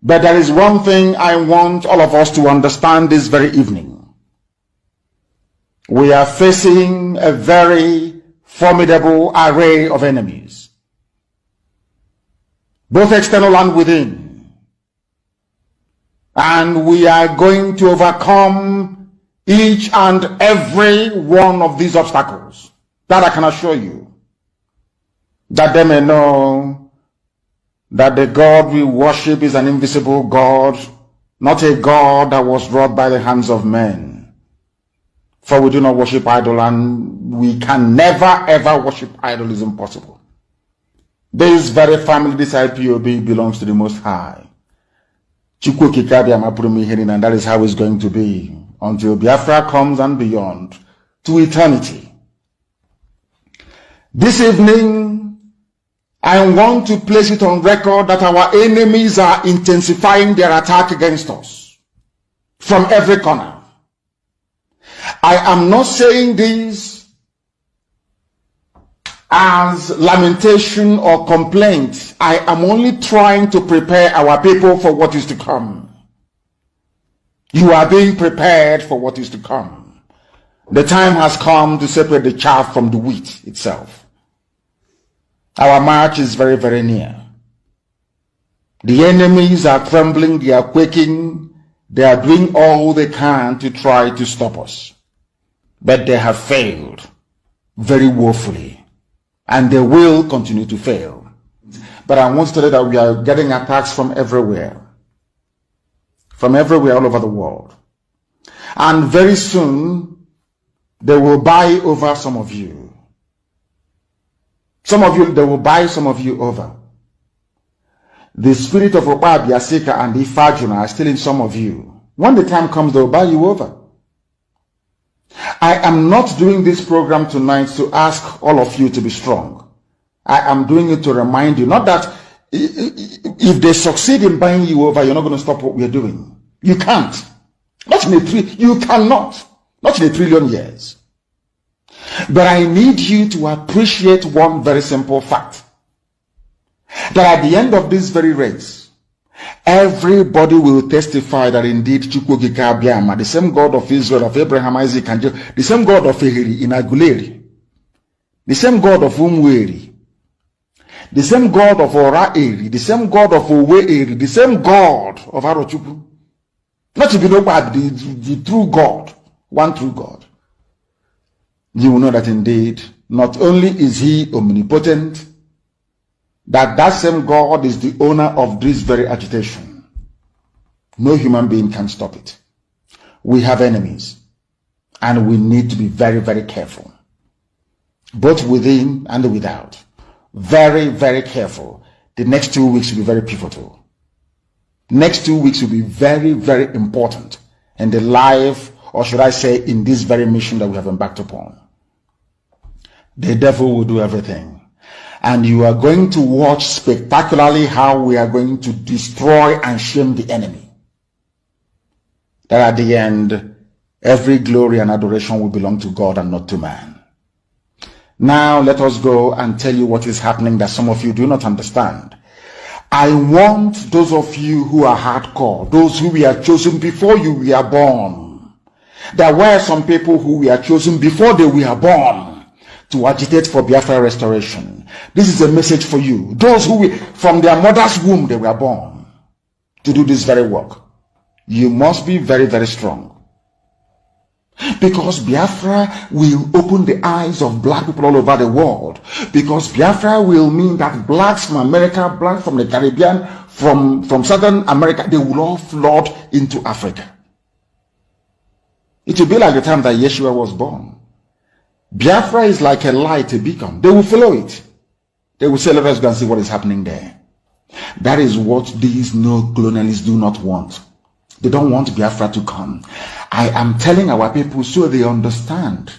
But there is one thing I want all of us to understand this very evening. We are facing a very formidable array of enemies, both external and within. And we are going to overcome each and every one of these obstacles. That I can assure you. That they may know that the God we worship is an invisible God, not a God that was wrought by the hands of men. For we do not worship idol, and we can never ever worship idol. Is impossible. This very family, this IPOB, belongs to the Most High. And that is how it's going to be until Biafra comes and beyond to eternity. This evening, I want to place it on record that our enemies are intensifying their attack against us from every corner. I am not saying this as lamentation or complaint. I am only trying to prepare our people for what is to come. You are being prepared for what is to come. The time has come to separate the chaff from the wheat itself. Our march is very, very near. The enemies are trembling, they are quaking, they are doing all they can to try to stop us. But they have failed very woefully, and they will continue to fail. But I want to tell you that we are getting attacks from everywhere all over the world. And very soon, they will buy over some of you. They will buy some of you over. The spirit of Oba, Biasika, and Ifajuna are still in some of you. When the time comes, they will buy you over. I am not doing this program tonight to ask all of you to be strong. I am doing it to remind you, not that if they succeed in buying you over, you're not going to stop what we are doing. You can't. You cannot. Not in a trillion years. But I need you to appreciate one very simple fact. That at the end of this very race, everybody will testify that indeed Chukwukika Abiyama, the same God of Israel, of Abraham, Isaac, and Jacob, the same God of Ehiri in Aguleri, the same God of Umweri, the same God of Ora-Eri, the same God of Owe-Eri, the same God of Arochukwu. Not to be known by the true God, one true God. You will know that indeed, not only is he omnipotent, that same God is the owner of this very agitation. No human being can stop it. We have enemies, and we need to be very, very careful, both within and without. Very, very careful. The next 2 weeks will be very pivotal. Next 2 weeks will be very, very important in the life, or should I say, in this very mission that we have embarked upon. The devil will do everything. And you are going to watch spectacularly how we are going to destroy and shame the enemy. That at the end, every glory and adoration will belong to God and not to man. Now let us go and tell you what is happening that some of you do not understand. I want those of you who are hardcore, those who we are chosen before you were born. There were some people who were chosen before they were born to agitate for Biafra restoration. This is a message for you. Those who from their mother's womb they were born to do this very work. You must be very, very strong. Because Biafra will open the eyes of black people all over the world. Because Biafra will mean that blacks from America, blacks from the Caribbean, from Southern America, they will all flood into Africa. It will be like the time that Yeshua was born. Biafra is like a light, a beacon. They will follow it. They will say, let us go and see what is happening there. That is what these neo-colonialists do not want. They don't want Biafra to come. I am telling our people so they understand.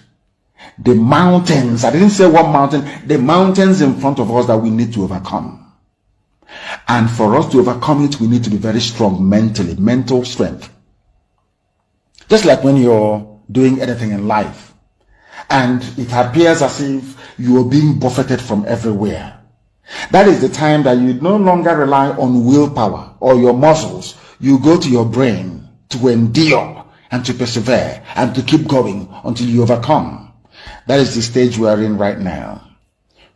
The mountains, I didn't say one mountain, the mountains in front of us that we need to overcome. And for us to overcome it, we need to be very strong mentally, mental strength. Just like when you're doing anything in life, and it appears as if you are being buffeted from everywhere. That is the time that you no longer rely on willpower or your muscles. You go to your brain to endure and to persevere and to keep going until you overcome. That is the stage we are in right now.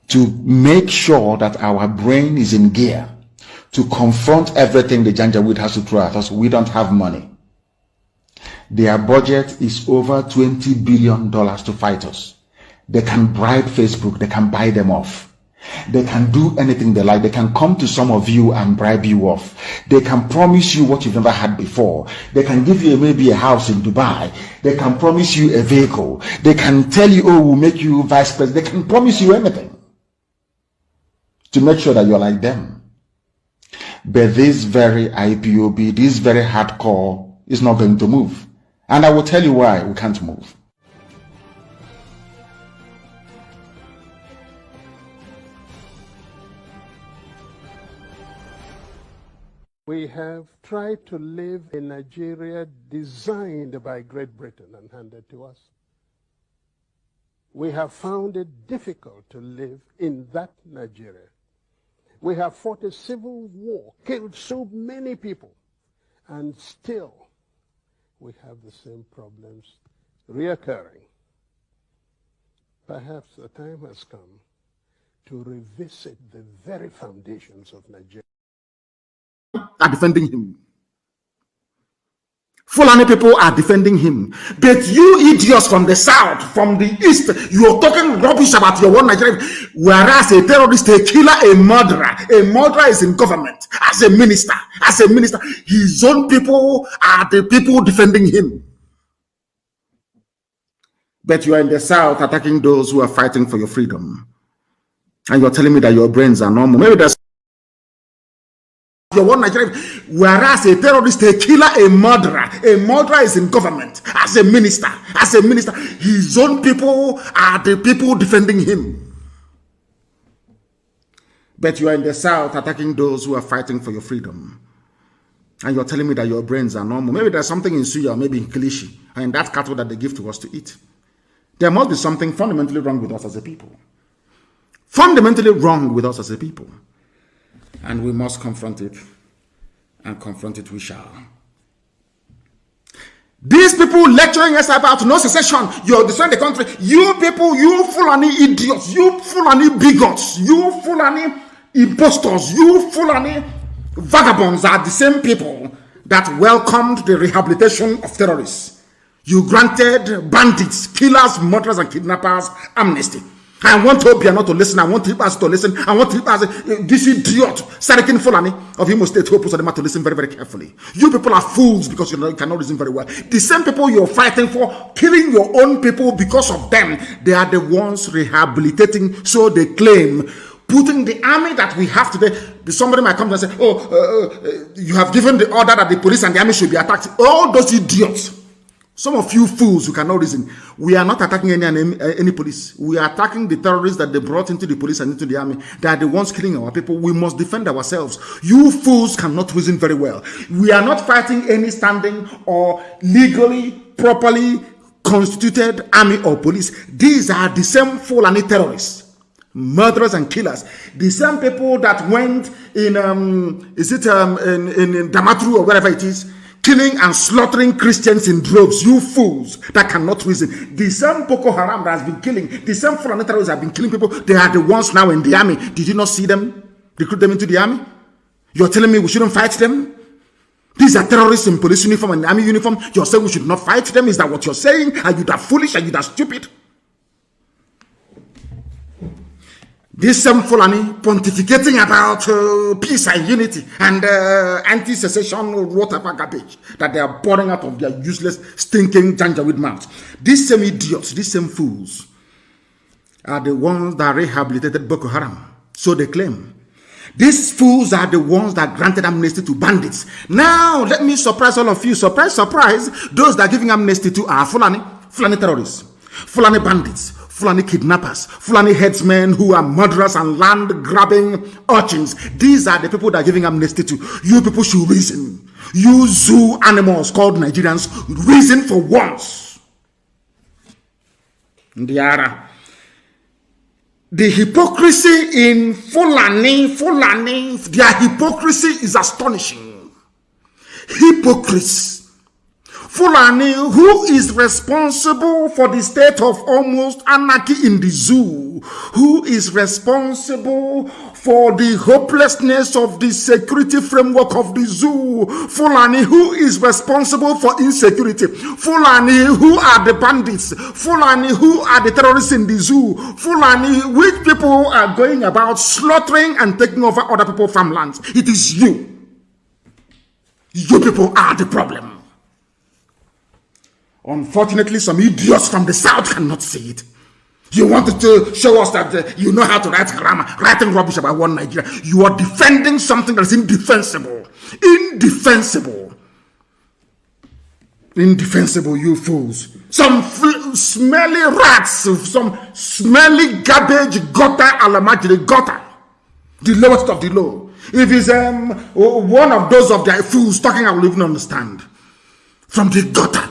To make sure that our brain is in gear to confront everything the Janjaweed has to throw at us. We don't have money. Their budget is over $20 billion to fight us. They can bribe Facebook. They can buy them off. They can do anything they like. They can come to some of you and bribe you off. They can promise you what you've never had before. They can give you maybe a house in Dubai. They can promise you a vehicle. They can tell you, oh, we'll make you vice president. They can promise you anything to make sure that you're like them. But this very IPOB, this very hardcore is not going to move. And I will tell you why we can't move. We have tried to live in Nigeria designed by Great Britain and handed to us. We have found it difficult to live in that Nigeria. We have fought a civil war, killed so many people, and still we have the same problems reoccurring. Perhaps the time has come to revisit the very foundations of Nigeria. Are defending him. Fulani people are defending him. But you idiots from the south, from the east, you are talking rubbish about your one Nigeria. Whereas a terrorist, a killer, a murderer is in government as a minister. His own people are the people defending him. But you are in the south attacking those who are fighting for your freedom. And you're telling me that your brains are normal. Maybe that's your one Nigeria, whereas a terrorist, a killer, a murderer is in government as a minister. His own people are the people defending him. But you are in the south attacking those who are fighting for your freedom. And you're telling me that your brains are normal. Maybe there's something in Suya, maybe in Kilishi, and in that cattle that they give to us to eat. There must be something fundamentally wrong with us as a people. Fundamentally wrong with us as a people. And we must confront it, and confront it we shall. These people lecturing us about no secession, you're destroying the country. You people, you Fulani idiots, you Fulani bigots, you Fulani impostors, you Fulani vagabonds are the same people that welcomed the rehabilitation of terrorists. You granted bandits, killers, murderers, and kidnappers amnesty. I want Obia not to listen. I want Tipas to listen. I want Tipas, this idiot, Sarikin Fulani of Imo State, Hope Sodema to listen very, very carefully. You people are fools because you cannot listen very well. The same people you're fighting for, killing your own people because of them, they are the ones rehabilitating, so they claim, putting the army that we have today. Somebody might come and say, you have given the order that the police and the army should be attacked. All those idiots. Some of you fools who cannot reason, we are not attacking any police. We are attacking the terrorists that they brought into the police and into the army. They are the ones killing our people. We must defend ourselves. You fools cannot reason very well. We are not fighting any standing or legally, properly constituted army or police. These are the same Fulani terrorists, murderers and killers. The same people that went in, in Damatru or wherever it is, killing and slaughtering Christians in droves. You fools that cannot reason. The same Boko Haram that has been killing, the same Fulani terrorists have been killing people. They are the ones now in the army. Did you not see them? Recruit them into the army? You're telling me we shouldn't fight them? These are terrorists in police uniform and army uniform. You're saying we should not fight them? Is that what you're saying? Are you that foolish? Are you that stupid? This same Fulani pontificating about peace and unity and anti-secession whatever garbage that they are pouring out of their useless, stinking Janjaweed mouths. These same idiots, these same fools are the ones that rehabilitated Boko Haram. So they claim. These fools are the ones that granted amnesty to bandits. Now, let me surprise all of you. Surprise, surprise. Those that are giving amnesty to are Fulani terrorists, Fulani bandits, Fulani kidnappers, Fulani headsmen who are murderers and land-grabbing urchins. These are the people that are giving amnesty to. You people should reason. You zoo animals called Nigerians, reason for once. Ndiara. The hypocrisy in Fulani, their hypocrisy is astonishing. Hypocrites. Fulani, who is responsible for the state of almost anarchy in the zoo, who is responsible for the hopelessness of the security framework of the zoo, Fulani, who is responsible for insecurity, Fulani, who are the bandits, Fulani, who are the terrorists in the zoo, Fulani, which people are going about slaughtering and taking over other people's farmlands. It is you. You people are the problem. Unfortunately, some idiots from the south cannot see it. You wanted to show us that you know how to write grammar, writing rubbish about one Nigeria. You are defending something that is indefensible. Indefensible. Indefensible, you fools. Some smelly rats, some smelly garbage, gutter, alamajiri, gutter. The lowest of the low. If it's one of those of their fools talking, I will even understand. From the gutter.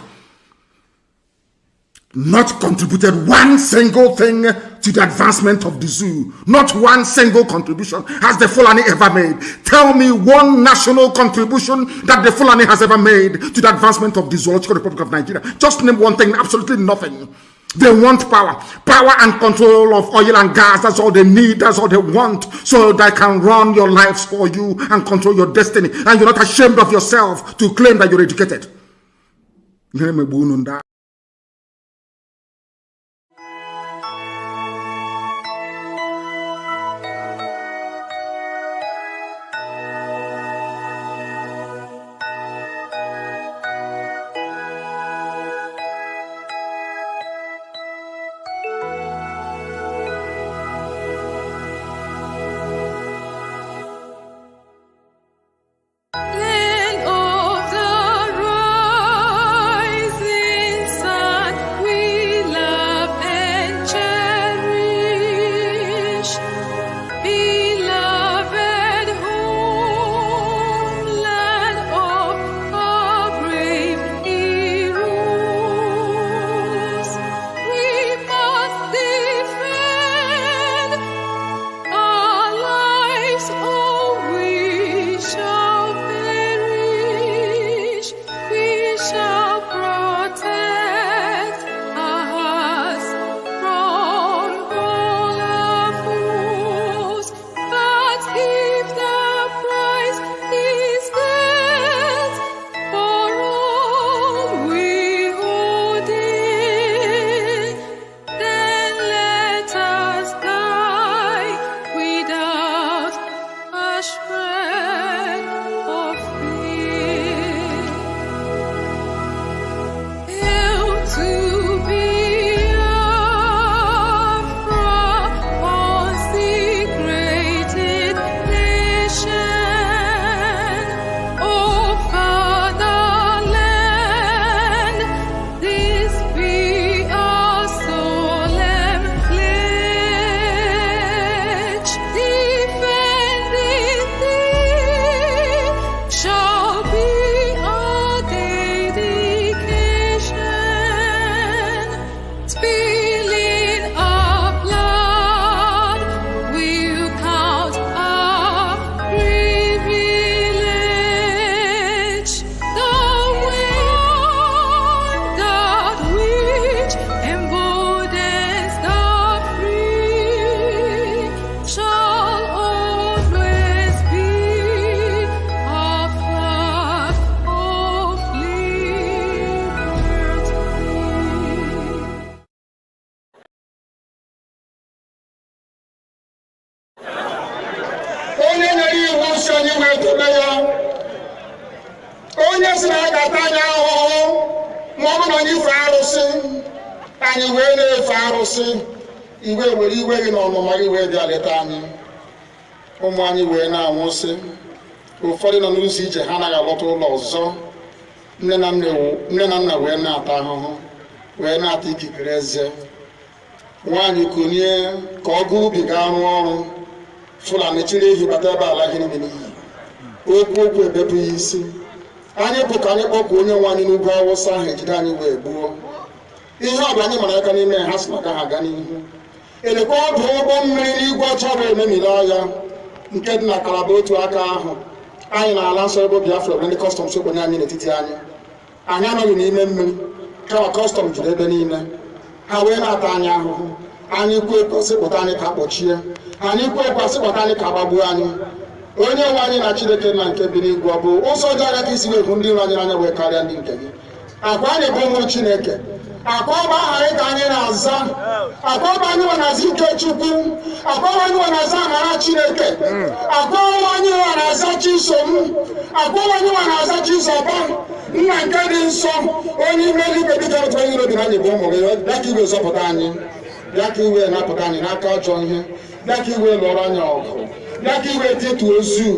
Not contributed one single thing to the advancement of the zoo. Not one single contribution has the Fulani ever made. Tell me one national contribution that the Fulani has ever made to the advancement of the Zoological Republic of Nigeria. Just name one thing, absolutely nothing. They want power. Power and control of oil and gas. That's all they need. That's all they want. So they can run your lives for you and control your destiny. And you're not ashamed of yourself to claim that you're educated. ụfọdụ nọ n'ụzọ ije ha anaghị alọta ụlọ ọzọ nne na nna wee na-ata ahụhụ wee na-ata ikikere eze nwaanyị konye ka ọ gaa ubi gaa rụọ ọrụ Fulani chiri ehi bata ebe ala ihe niile n'iyi okwu ebepụ ya isi anyị bụ ka anyị kpọkwa onye nwe anyị n'ugwu Awụsa ahụ ejide anyị wee gbuo ihe ọ bụ anyị mara aka n'ime ha si maka ha aga n'ihu elekwa ọdụ ụgbọ mmiri n'igwe ọcha bụ ememiri ọya nke dị na Kalaba otu aka ahụ anyị na-ala nsọ ebe Biafra bụ ndị kọstọm sokwenye anyị n'etiti anyị anọghị n'ime mmiri kama kọstọm juru ebe niile ha wee na-ata anyị ahụhụ anyị kwuo ekwesịpụta anyị ka kpọchie anyị kwuo ekwesịpụta anyị ka gbagbuo anyị onye nwe anyị na Chineke na nke bi n'igwe ọ bụ ụzọ dị anya ka isi wee hụ ndị iro anyị n'anya wee karịa ndị nke gị akwa anyị bụ ụmụ Chineke akwa ọba aha anyị ka anyị na-aza akwa ọba anyị nwe na-aza ike Chukwu akwa ọba anyị nwe na-aza amara Chineke akwa ọba anyị nwe na-aza Chisom akwa ọba anyị nwe na-aza Chizoba nna nke dị nsọ onye ime eluigwe dịka otu onye obi na anyị bụ ụmụ gị bịa ka iwe zọpụta anyị bịa ka iwe napụta anyị n'aka ọjọọ ihe bịa ka iwe lụọrọ anyị ọgụ bịa ka iwe dịtụ ozu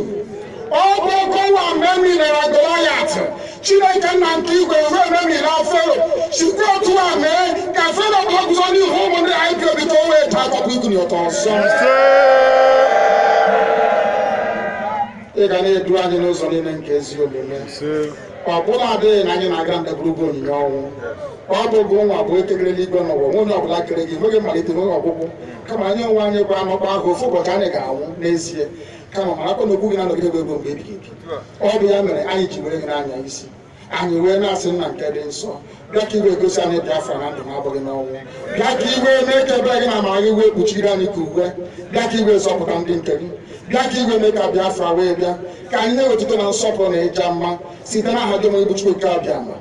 ọ bụ ọkọwa mgbe emilere Goliath Chineke nna nke igwe wee memire Fero sikwa otu a mee ka Fero bụ ọgụzọ n'ihu ụmụ ndị IPOB ka o wee taa akọpụ iguni ụtọ ọzọ ị ga na-edu anyị n'ụzọ niile nke ezi omume ọ bụla adịghị na anyị na-aga ndagwurugwu onyinye ọnwụ ọ bụgụ nwa bụ ekegere n'igwe n'ụwa onye ọbụla kere gị nweghị mmalite nweghị ọgwụgwụ kama anyị onwe anyị bụ anọkwa ahụ ofu ụbọchị anyị ga-anwụ n'ezie kama marakwa na okwu gị na-anọgide gị ego mgbe ebighị ebi ọ bụ ya mere anyị ji were gị n'anya isi anyị wee na-asị nna nke dị nsọ bịa ka iwe gosi anyị Biafra na ndụ na-abụghị n'ọnwụ bịa ka iwe mee ka ebe gị na amara gị wee kpuchiri anyị ka uwe bịa ka iwe zọpụta ndị nke gị bịa ka iwe mee ka Biafra wee bịa ka anyị na-ewetụta na nsọpụrụ na ịja mma site n'aha gị onye bụ Chukwu nke abịa ma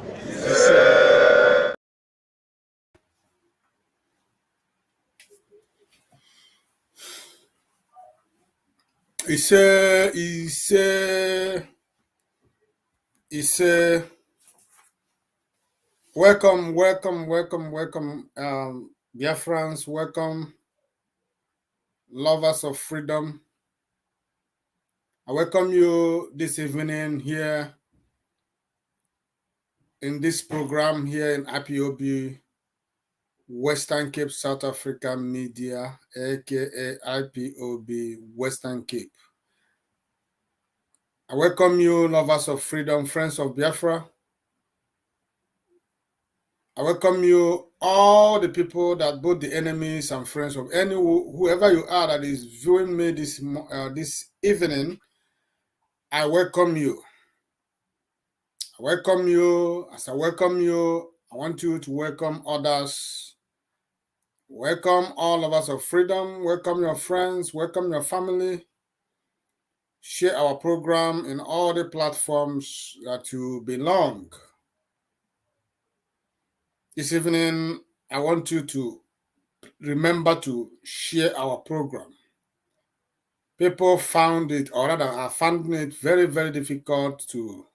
Welcome, Biafrans, welcome, lovers of freedom. I welcome you this evening here in this program here in IPOB, Western Cape, South Africa Media, aka IPOB, Western Cape. I welcome you, lovers of freedom, friends of Biafra. I welcome you, all the people that both the enemies and friends of whoever you are that is viewing me this evening. I welcome you. I welcome you. As I welcome you, I want you to welcome others. Welcome all of us of freedom. Welcome your friends. Welcome your family. Share our program in all the platforms that you belong. This evening, I want you to remember to share our program. People found it, or rather, are finding it very, very difficult to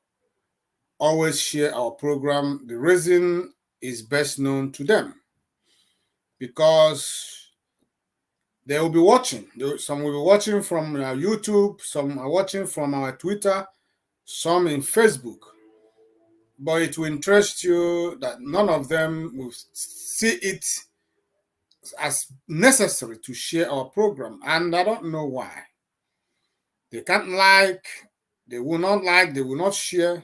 always share our program. The reason is best known to them because they will be watching. Some will be watching from YouTube, some are watching from our Twitter, some in Facebook. But it will interest you that none of them will see it as necessary to share our program. And I don't know why. They can't like, they will not share,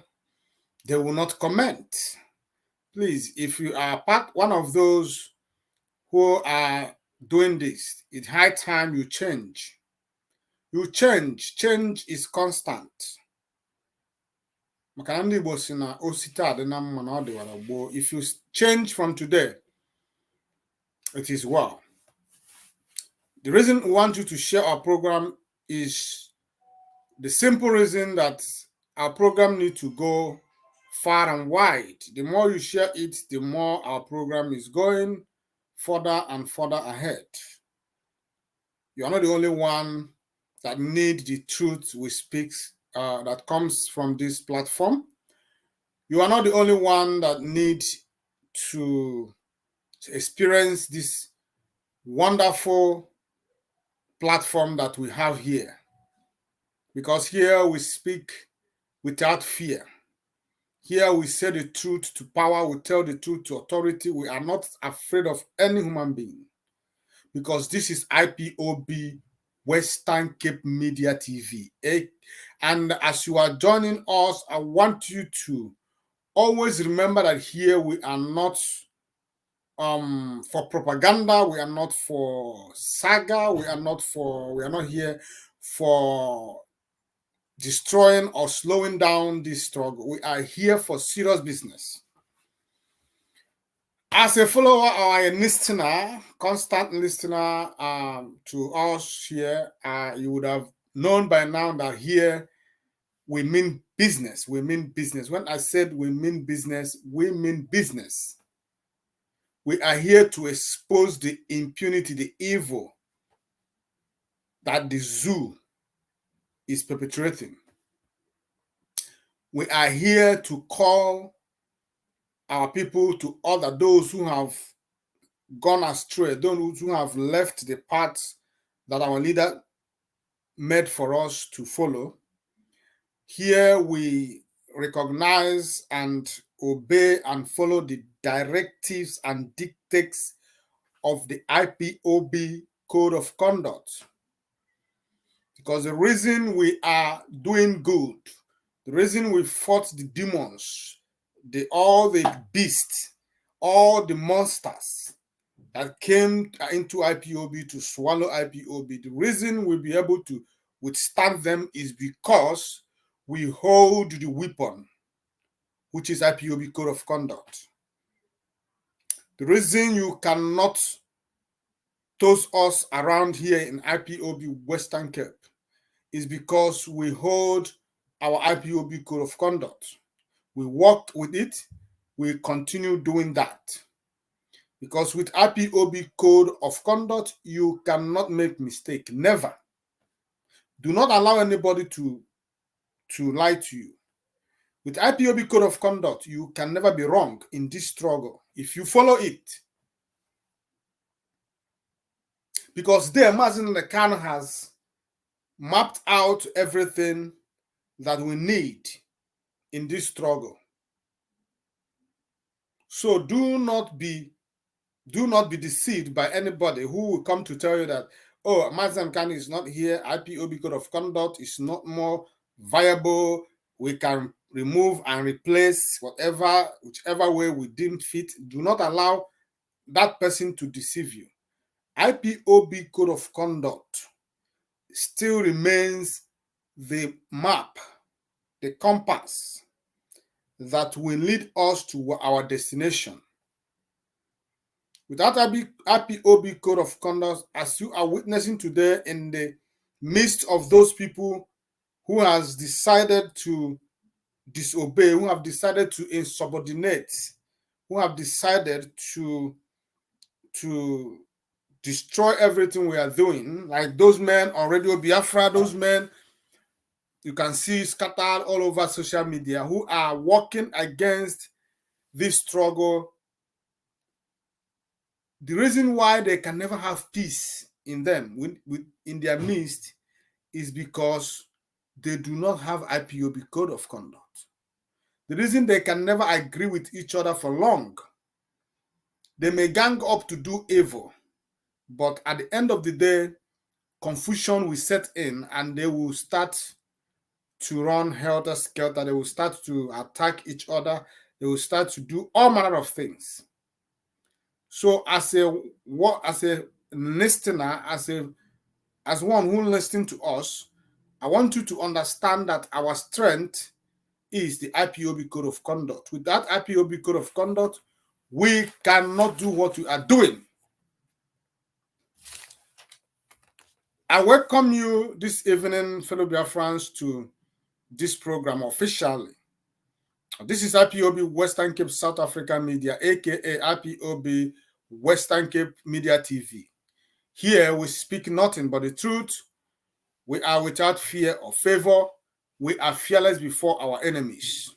they will not comment. Please, if you are one of those who are doing this, it's high time you change. You change. Change is constant. If you change from today, it is well. The reason we want you to share our program is the simple reason that our program needs to go far and wide. The more you share it, the more our program is going further and further ahead. You are not the only one that need the truth we speak that comes from this platform. You are not the only one that need to experience this wonderful platform that we have here. Because here we speak without fear. Here we say the truth to power, we tell the truth to authority. We are not afraid of any human being. Because this is IPOB Western Cape Media TV. And as you are joining us, I want you to always remember that here we are not for propaganda. We are not for saga. We are not here for destroying or slowing down this struggle. We are here for serious business. As a follower or a listener, constant listener to us here, you would have known by now that here we mean business. We mean business. When I said we mean business, we mean business. We are here to expose the impunity, the evil that the zoo is perpetrating. We are here to call our people to order, those who have gone astray, those who have left the path that our leader made for us to follow. Here we recognize and obey and follow the directives and dictates of the IPOB Code of Conduct. Because the reason we are doing good, the reason we fought the demons, all the beasts, all the monsters that came into IPOB to swallow IPOB, the reason we'll be able to withstand them is because we hold the weapon, which is IPOB Code of Conduct. The reason you cannot toss us around here in IPOB Western Cape is because we hold our IPOB Code of Conduct. We work with it, we continue doing that. Because with IPOB Code of Conduct, you cannot make mistake, never. Do not allow anybody to lie to you. With IPOB Code of Conduct, you can never be wrong in this struggle if you follow it. Because there, Mazi Nnamdi Kanu has mapped out everything that we need in this struggle. So do not be deceived by anybody who will come to tell you that, oh, Mazi Nnamdi Kanu is not here, IPOB Code of Conduct is not more viable, we can remove and replace whichever way we deem fit. Do not allow that person to deceive you. IPOB Code of Conduct still remains the map, the compass that will lead us to our destination. Without IPOB Code of Conduct, as you are witnessing today in the midst of those people who has decided to disobey, who have decided to insubordinate, who have decided to destroy everything we are doing, like those men on Radio Biafra, those men you can see scattered all over social media who are working against this struggle. The reason why they can never have peace in them, in their midst, is because they do not have IPOB Code of Conduct. The reason they can never agree with each other for long, they may gang up to do evil, but at the end of the day, confusion will set in and they will start to run helter-skelter. They will start to attack each other. They will start to do all manner of things. So as a listener, as one who listens to us, I want you to understand that our strength is the IPOB Code of Conduct. With that IPOB Code of Conduct, we cannot do what we are doing. I welcome you this evening, fellow Biafrans, to this program officially. This is IPOB Western Cape South Africa Media, aka IPOB Western Cape Media TV. Here we speak nothing but the truth. We are without fear or favor. We are fearless before our enemies.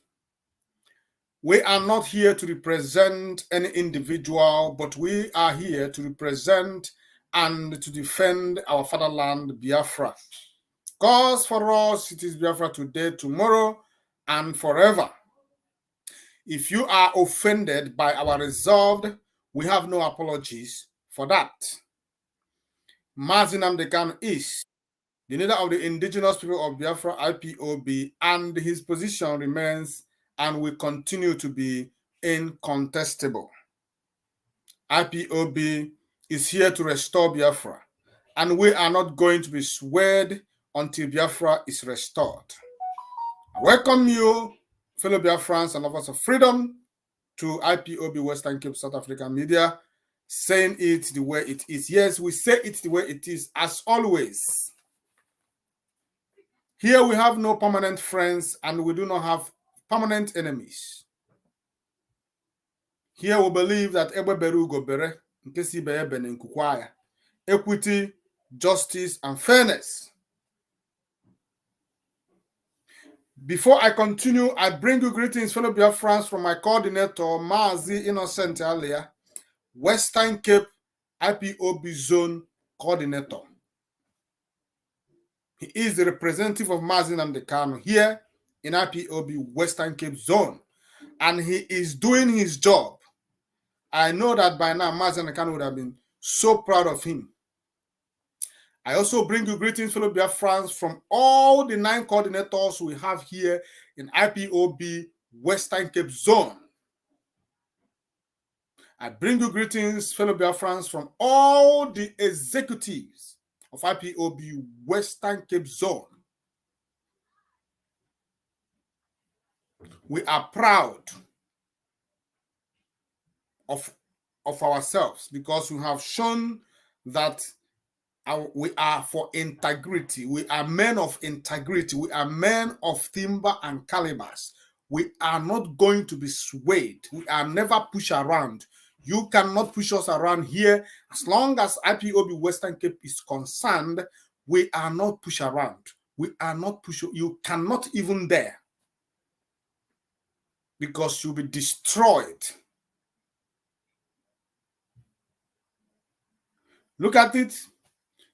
We are not here to represent any individual, but we are here to represent and to defend our fatherland, Biafra. Because for us, it is Biafra today, tomorrow, and forever. If you are offended by our resolve, we have no apologies for that. Mazi Nnamdi Kanu is the leader of the indigenous people of Biafra, IPOB, and his position remains and will continue to be incontestable. IPOB is here to restore Biafra, and we are not going to be swayed until Biafra is restored. I welcome you, fellow Biafrans and lovers of freedom, to IPOB Western Cape South African Media, saying it the way it is. Yes, we say it the way it is, as always. Here we have no permanent friends and we do not have permanent enemies. Here we believe that equity, justice, and fairness. Before I continue, I bring you greetings, fellow Biafrans, from my coordinator, Mazi Innocent Alia, Western Cape IPOB Zone Coordinator. He is the representative of Mazi Namdekano here in IPOB Western Cape Zone, and he is doing his job. I know that by now Mazi Namdekano would have been so proud of him. I also bring you greetings, fellow Biafrans, from all the 9 coordinators we have here in IPOB Western Cape Zone. I bring you greetings, fellow Biafrans, from all the executives of IPOB Western Cape Zone. We are proud of ourselves because we have shown that we are for integrity. We are men of integrity. We are men of timber and calibers. We are not going to be swayed. We are never pushed around. You cannot push us around here. As long as IPOB Western Cape is concerned, we are not pushed around. We are not pushed. You cannot even dare, because you'll be destroyed. Look at it.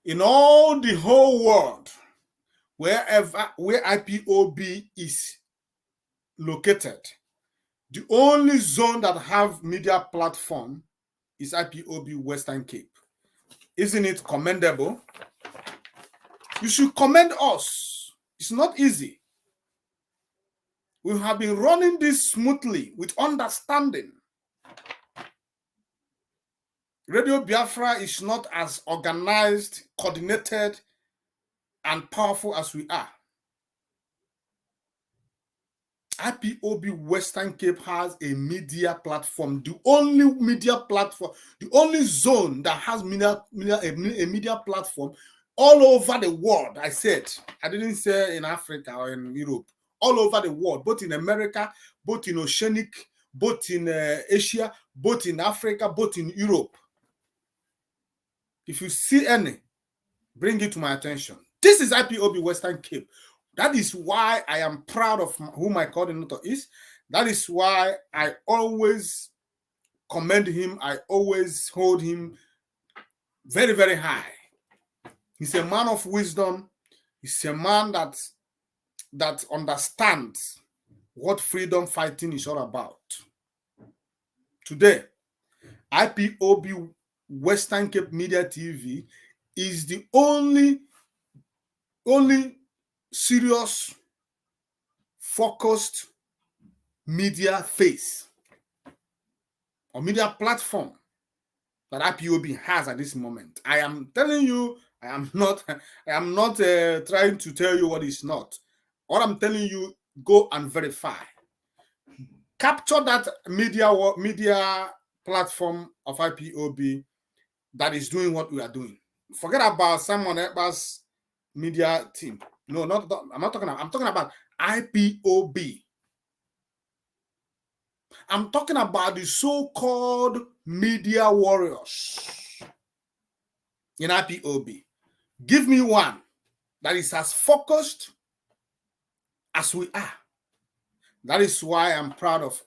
In all the whole world, where IPOB is located, the only zone that have media platform is IPOB Western Cape. Isn't it commendable? You should commend us. It's not easy. We have been running this smoothly with understanding. Radio Biafra is not as organized, coordinated, and powerful as we are. IPOB Western Cape has a media platform, the only media platform, the only zone that has a media platform all over the world. I said, I didn't say in Africa or in Europe, all over the world, both in America, both in Oceanic, both in Asia, both in Africa, both in Europe. If you see any, bring it to my attention. This is IPOB Western Cape. That is why I am proud of who my coordinator is. That is why I always commend him. I always hold him very, very high. He's a man of wisdom. He's a man that understands what freedom fighting is all about. Today, IPOB Western Cape Media TV is the only serious, focused media face or media platform that IPOB has at this moment. I am telling you, I am not trying to tell you what is not. What I'm telling you, go and verify. Capture that media platform of IPOB that is doing what we are doing. Forget about someone else's media team. No, I'm talking about IPOB. I'm talking about the so-called media warriors in IPOB. Give me one that is as focused as we are. That is why I'm proud of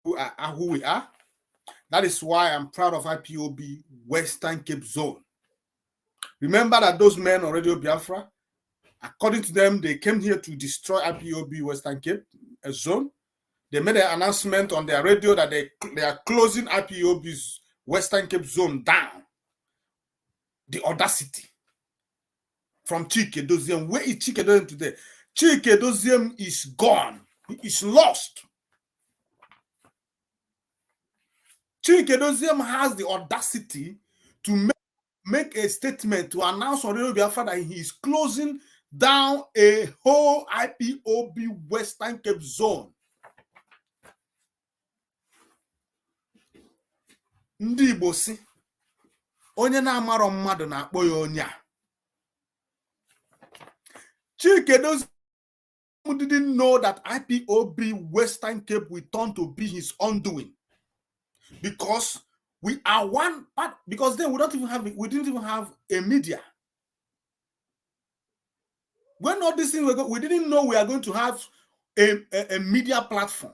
who we are. That is why I'm proud of IPOB Western Cape Zone. Remember that those men on Radio Biafra, according to them, they came here to destroy IPOB Western Cape Zone. They made an announcement on their radio that they are closing IPOB's Western Cape Zone down. The audacity from Chike Doziem. Where is Chike Doziem today? Chike Doziem is gone. He is lost. Chike Doziem has the audacity to make a statement to announce on Radio Biafra that he is closing down a whole IPOB Western Cape zone. Ndị Igbo si onye na-amarọ mmadụ na-akpọ ya onye a. Chike Doziem didn't know that IPOB Western Cape will turn to be his undoing, because we are one part. Because then we didn't even have a media. When all these things we didn't know we are going to have a media platform.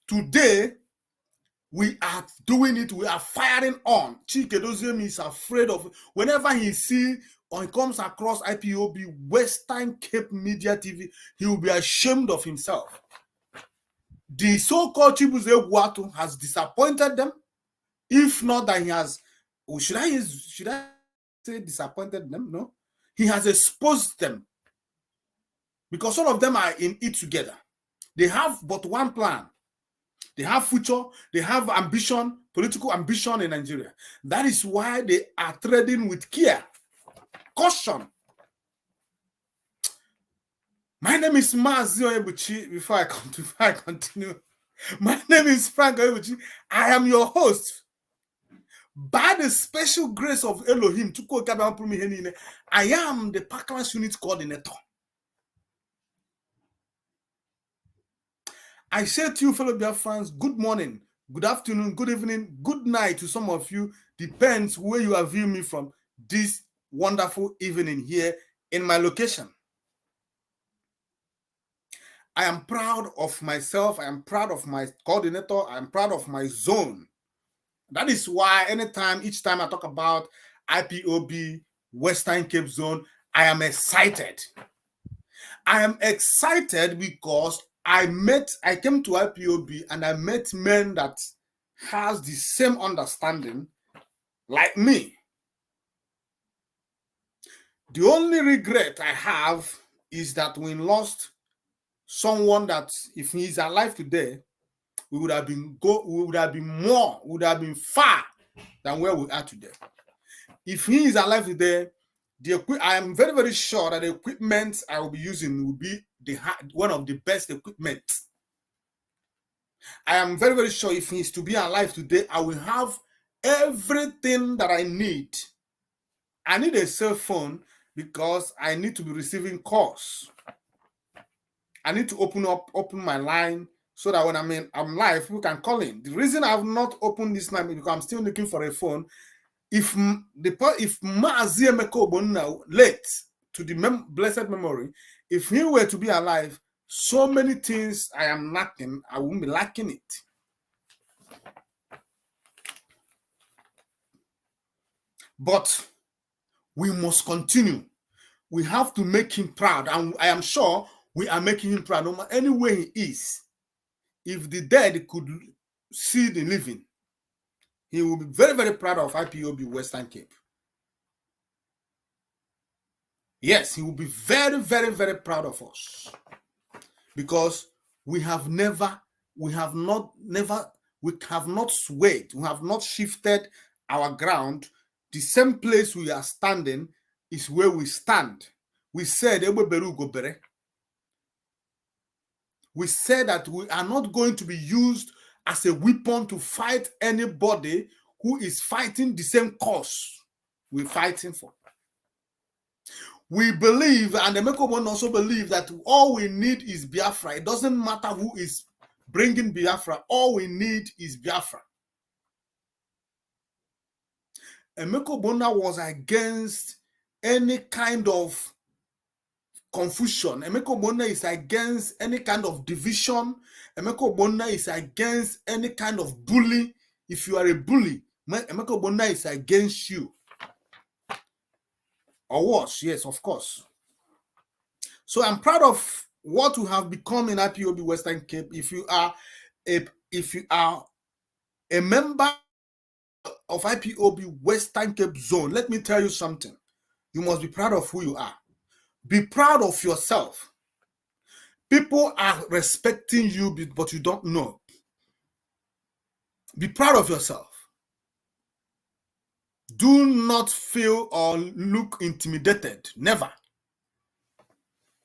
Today, we are doing it. We are firing on. Chike Doziem is afraid of whenever he sees or he comes across IPOB Western Cape Media TV, he will be ashamed of himself. The so-called Chibuze Guatu has disappointed them. If not that he has, should I say disappointed them? No. He has exposed them. Because all of them are in it together. They have but one plan. They have future, they have ambition, political ambition in Nigeria. That is why they are treading with care. Caution. My name is Mazio Ebuchi. Before I continue, my name is Frank Ebuchi. I am your host. By the special grace of Elohim, I am the Parklands Unit Coordinator. I say to you, fellow Biafrans, good morning, good afternoon, good evening, good night to some of you. Depends where you are viewing me from this wonderful evening here in my location. I am proud of myself. I am proud of my coordinator. I am proud of my zone. That is why each time I talk about IPOB Western Cape Zone, I am excited. I am excited because I came to IPOB and I met men that has the same understanding like me. The only regret I have is that we lost someone that, if he is alive today, we would have been far than where we are today. If he is alive today, I am very, very sure that the equipment I will be using will be one of the best equipment. I am very, very sure if he is to be alive today, I will have everything that I need. I need a cell phone because I need to be receiving calls. I need to open my line so that when I'm live, people can call in. The reason I have not opened this line is because I'm still looking for a phone. If Maazi Emeka Ogbonna, late to the blessed memory, if he were to be alive, so many things I am lacking, I won't be lacking it. But we must continue. We have to make him proud, and I am sure we are making him proud. No matter any way he is, if the dead could see the living, he will be very, very proud of IPOB Western Cape. Yes, he will be very, very, very proud of us. Because we have not swayed, we have not shifted our ground. The same place we are standing is where we stand. We said that we are not going to be used as a weapon to fight anybody who is fighting the same cause we're fighting for. We believe, and the Emeka Ogbonna also believe, that all we need is Biafra. It doesn't matter who is bringing Biafra. All we need is Biafra. Emeka Ogbonna was against any kind of confusion. Emeka Ogbonna is against any kind of division. Emeka Ogbonna is against any kind of bully. If you are a bully, Emeka Ogbonna is against you. Or worse, yes, of course. So I'm proud of what we have become in IPOB Western Cape. If you are a member of IPOB Western Cape Zone, let me tell you something. You must be proud of who you are. Be proud of yourself. People are respecting you, but you don't know. Be proud of yourself. Do not feel or look intimidated. Never.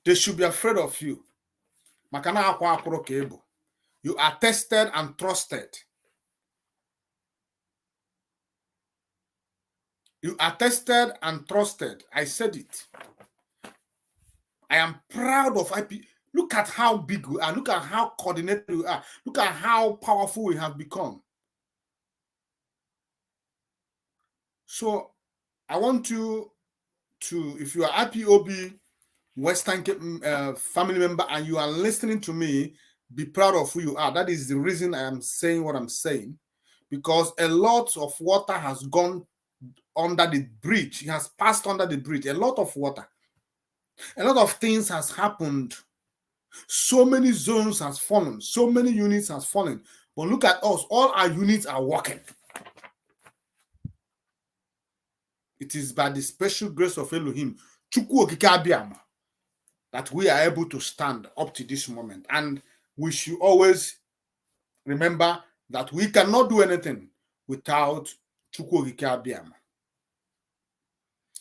They should be afraid of you. You are tested and trusted. You are tested and trusted. I said it. I am proud of IP. Look at how big we are. Look at how coordinated we are. Look at how powerful we have become. So I want you to, if you are IPOB Western Cape family member and you are listening to me, be proud of who you are. That is the reason I am saying what I'm saying, because a lot of water has gone under the bridge. It has passed under the bridge. A lot of water. A lot of things has happened. So many zones has fallen. So many units has fallen. But look at us. All our units are working. It is by the special grace of Elohim, Chukwu Okike Abiyama, that we are able to stand up to this moment. And we should always remember that we cannot do anything without Chukwu Okike Abiyama.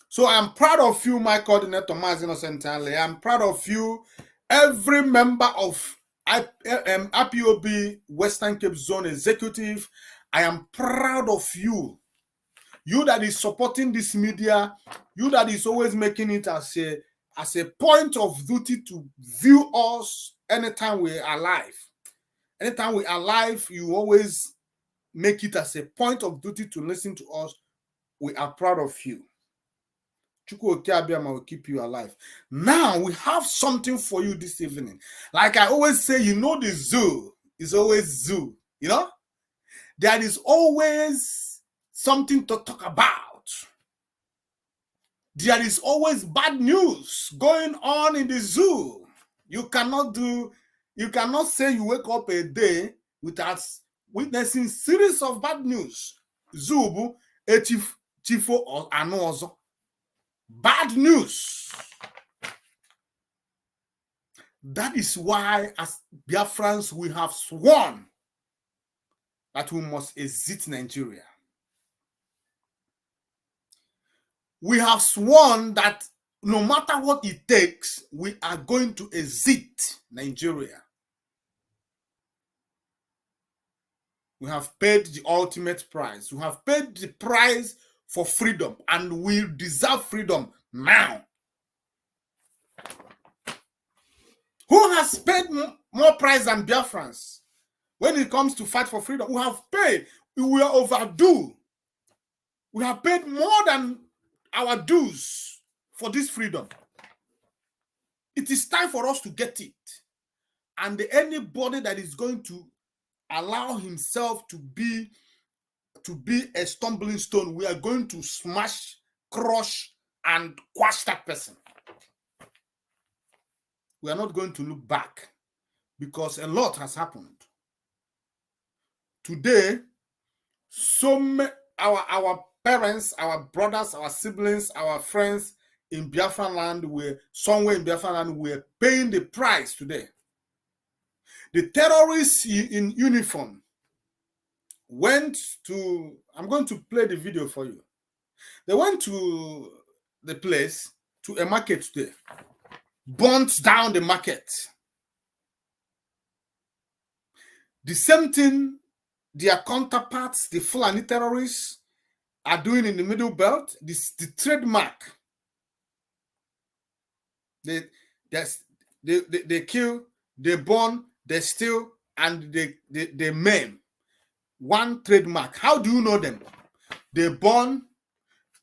So I'm proud of you, my coordinator, Mazino Sentanle. I'm proud of you, every member of IPOB Western Cape Zone Executive. I am proud of you. You that is supporting this media, you that is always making it as a point of duty to view us anytime we are live. Anytime we are live, you always make it as a point of duty to listen to us. We are proud of you. Chukwu Okike Abiyama will keep you alive. Now we have something for you this evening. Like I always say, you know, the zoo is always zoo. You know, there is always something to talk about. There is always bad news going on in the zoo. You cannot say you wake up a day without witnessing series of bad news. Zubu, chifo or anozo. Bad news. That is why, as Biafrans, we have sworn that we must exit Nigeria. We have sworn that no matter what it takes, we are going to exit Nigeria. We have paid the ultimate price. We have paid the price for freedom, and we deserve freedom now. Who has paid more price than Biafrans when it comes to fight for freedom? We have paid. We are overdue. We have paid more than our dues for this freedom. It is time for us to get it. And anybody that is going to allow himself to be a stumbling stone, we are going to smash, crush, and quash that person. We are not going to look back because a lot has happened. Today, our parents, our brothers, our siblings, our friends in Biafra land somewhere in Biafra land were paying the price today. The terrorists in uniform went to, I'm going to play the video for you. They went to the place, to a market today, burnt down the market. The same thing their counterparts, the Fulani terrorists, are doing in the Middle Belt. The trademark. They kill, they burn, they steal, and they maim. One trademark. How do you know them? They burn,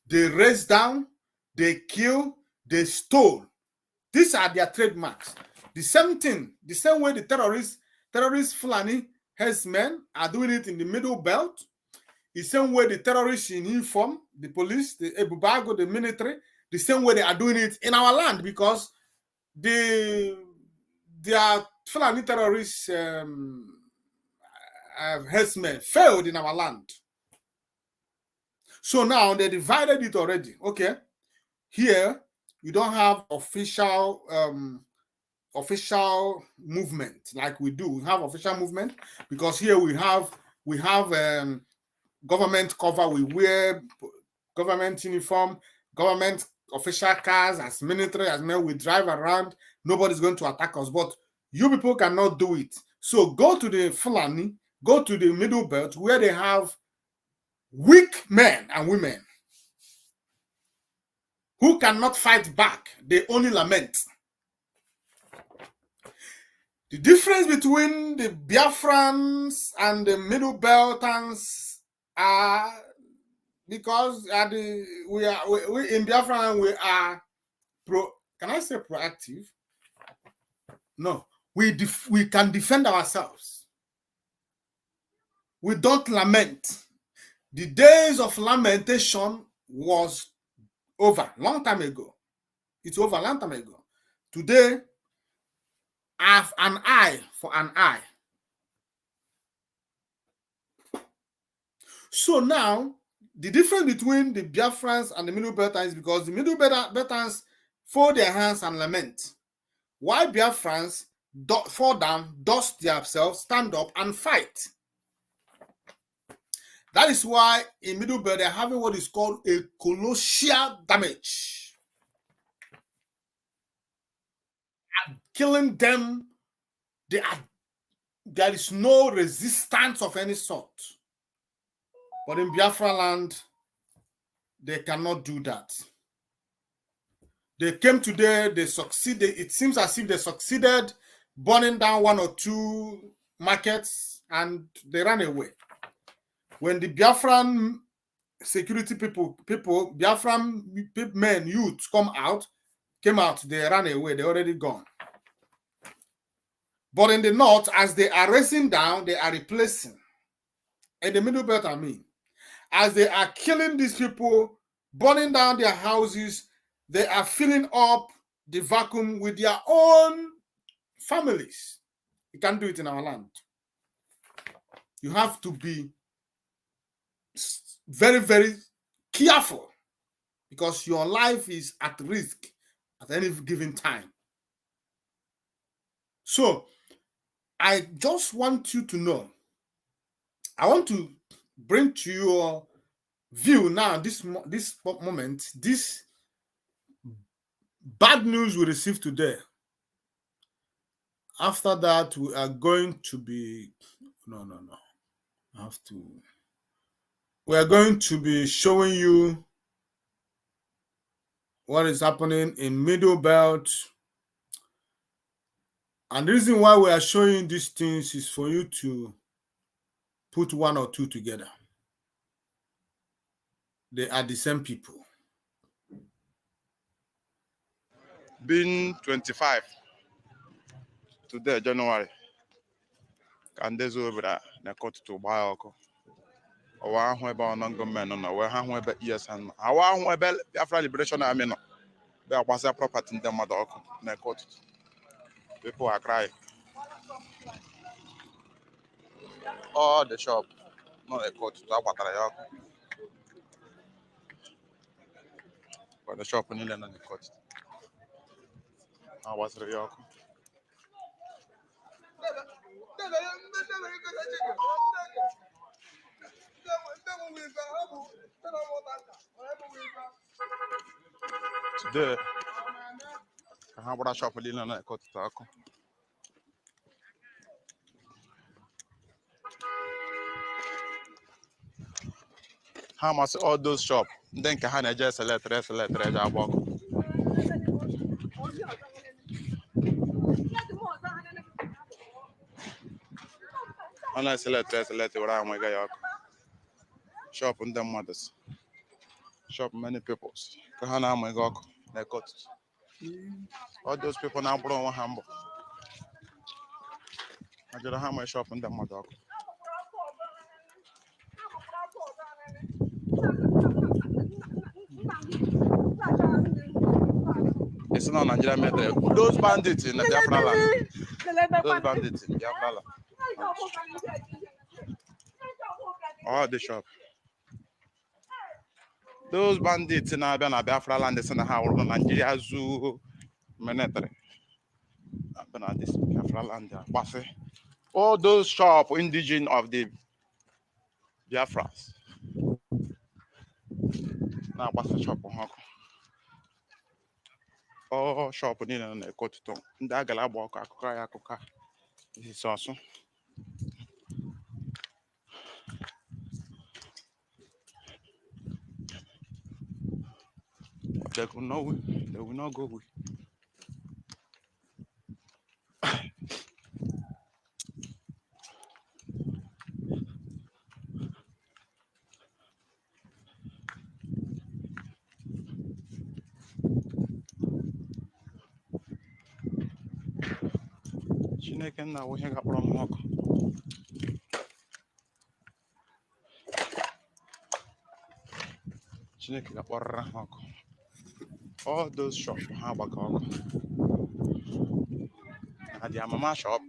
they raise down, they kill, they stole. These are their trademarks. The same thing, the same way the terrorists Fulani herdsmen are doing it in the Middle Belt. The same way the terrorists in uniform, the police, the Ebubago, the military, the same way they are doing it in our land, because their Fulani terrorists herdsmen failed in our land. So now they divided it already. Okay, here you don't have official movement like we do. We have official movement because here we have We have government cover. We wear government uniform, government official cars, as military, as men. We drive around. Nobody's going to attack us. But you people cannot do it. So go to the Fulani, go to the Middle Belt, where they have weak men and women who cannot fight back. They only lament. The difference between the Biafrans and the Middle Beltans are because we in Biafra we are can I say proactive? No, we can defend ourselves. We don't lament. The days of lamentation was over long time ago. It's over a long time ago. Today, I have an eye for an eye. So now, the difference between the Biafrans and the Middle Beltans is because the Middle Beltans fold their hands and lament. While Biafrans fall down, dust themselves, stand up, and fight. That is why in Middle Belt they're having what is called a colossal damage. And killing them, there is no resistance of any sort. But in Biafra land, they cannot do that. They came today, they succeeded. It seems as if they succeeded burning down 1 or 2 markets and they ran away. When the Biafran security people, Biafran men, youths came out, they ran away, they're already gone. But in the north, as they are racing down, they are replacing. In the Middle Belt, I mean, as they are killing these people, burning down their houses, they are filling up the vacuum with their own families. You can't do it in our land. You have to be very, very careful because your life is at risk at any given time. So, I just want you to know, I want to bring to your view now, this moment, this bad news we received today. After that, we are going to be, we are going to be showing you what is happening in Middle Belt. And the reason why we are showing these things is for you to put 1 or 2 together. They are the same people. Being 25 today, January, can they over that? They cut to buy alcohol. Or one who about non government, no, where one about ESN. How one about Afro Liberation Army, no, there was a property in the mother, they cut. People are crying. Oh, the shop, no, they cut to Aquatarayok. But the shop in Ireland, they cut. I was the York. Today, I have a shop in Ireland, I cut to Aqua. How much all those shops? Then can I just select job work? Unless select where I'm going to shop on them mothers. Shop many peoples. Can I my go? They cut. All those people now brought one humble. I just have my shop on them mother. It's not Nigeria metal. Those bandits in the Biafra land. Those bandits in Biafra land. Oh, the shop. Those bandits in Biafra land, they send a house on Nigeria Zoo Menetri. This Biafra land. All those shops indigenous of the Biafrans na-agbasa shọpụ ha ọkụ. Ọ shọpụ niile nọ na-eke ọtụtụ ndị agala agba ọkụ akụkọ ya akụkọ isi ọsụ. They will not go with. Chineke nna wo ihe ga-akpọrọ m ọkụ. Chineke ga-akpọrọ ha ọkụ. All those shops ha gbakọ ọkụ. Na their mama shop.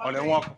Ole nwa ọkụ.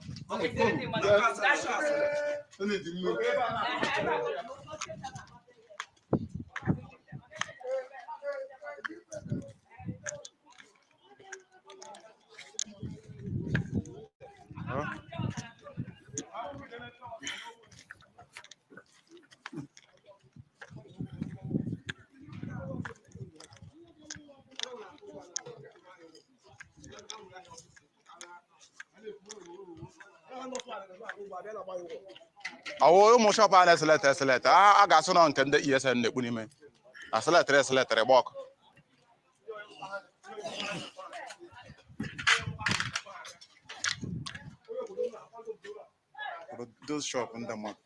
Awo ụmụ shop a na-eselete a ga-asụ na nke ndị ESN na-ekpu n'ime aseletere gba ọkụ. Those shop ndị mmadụ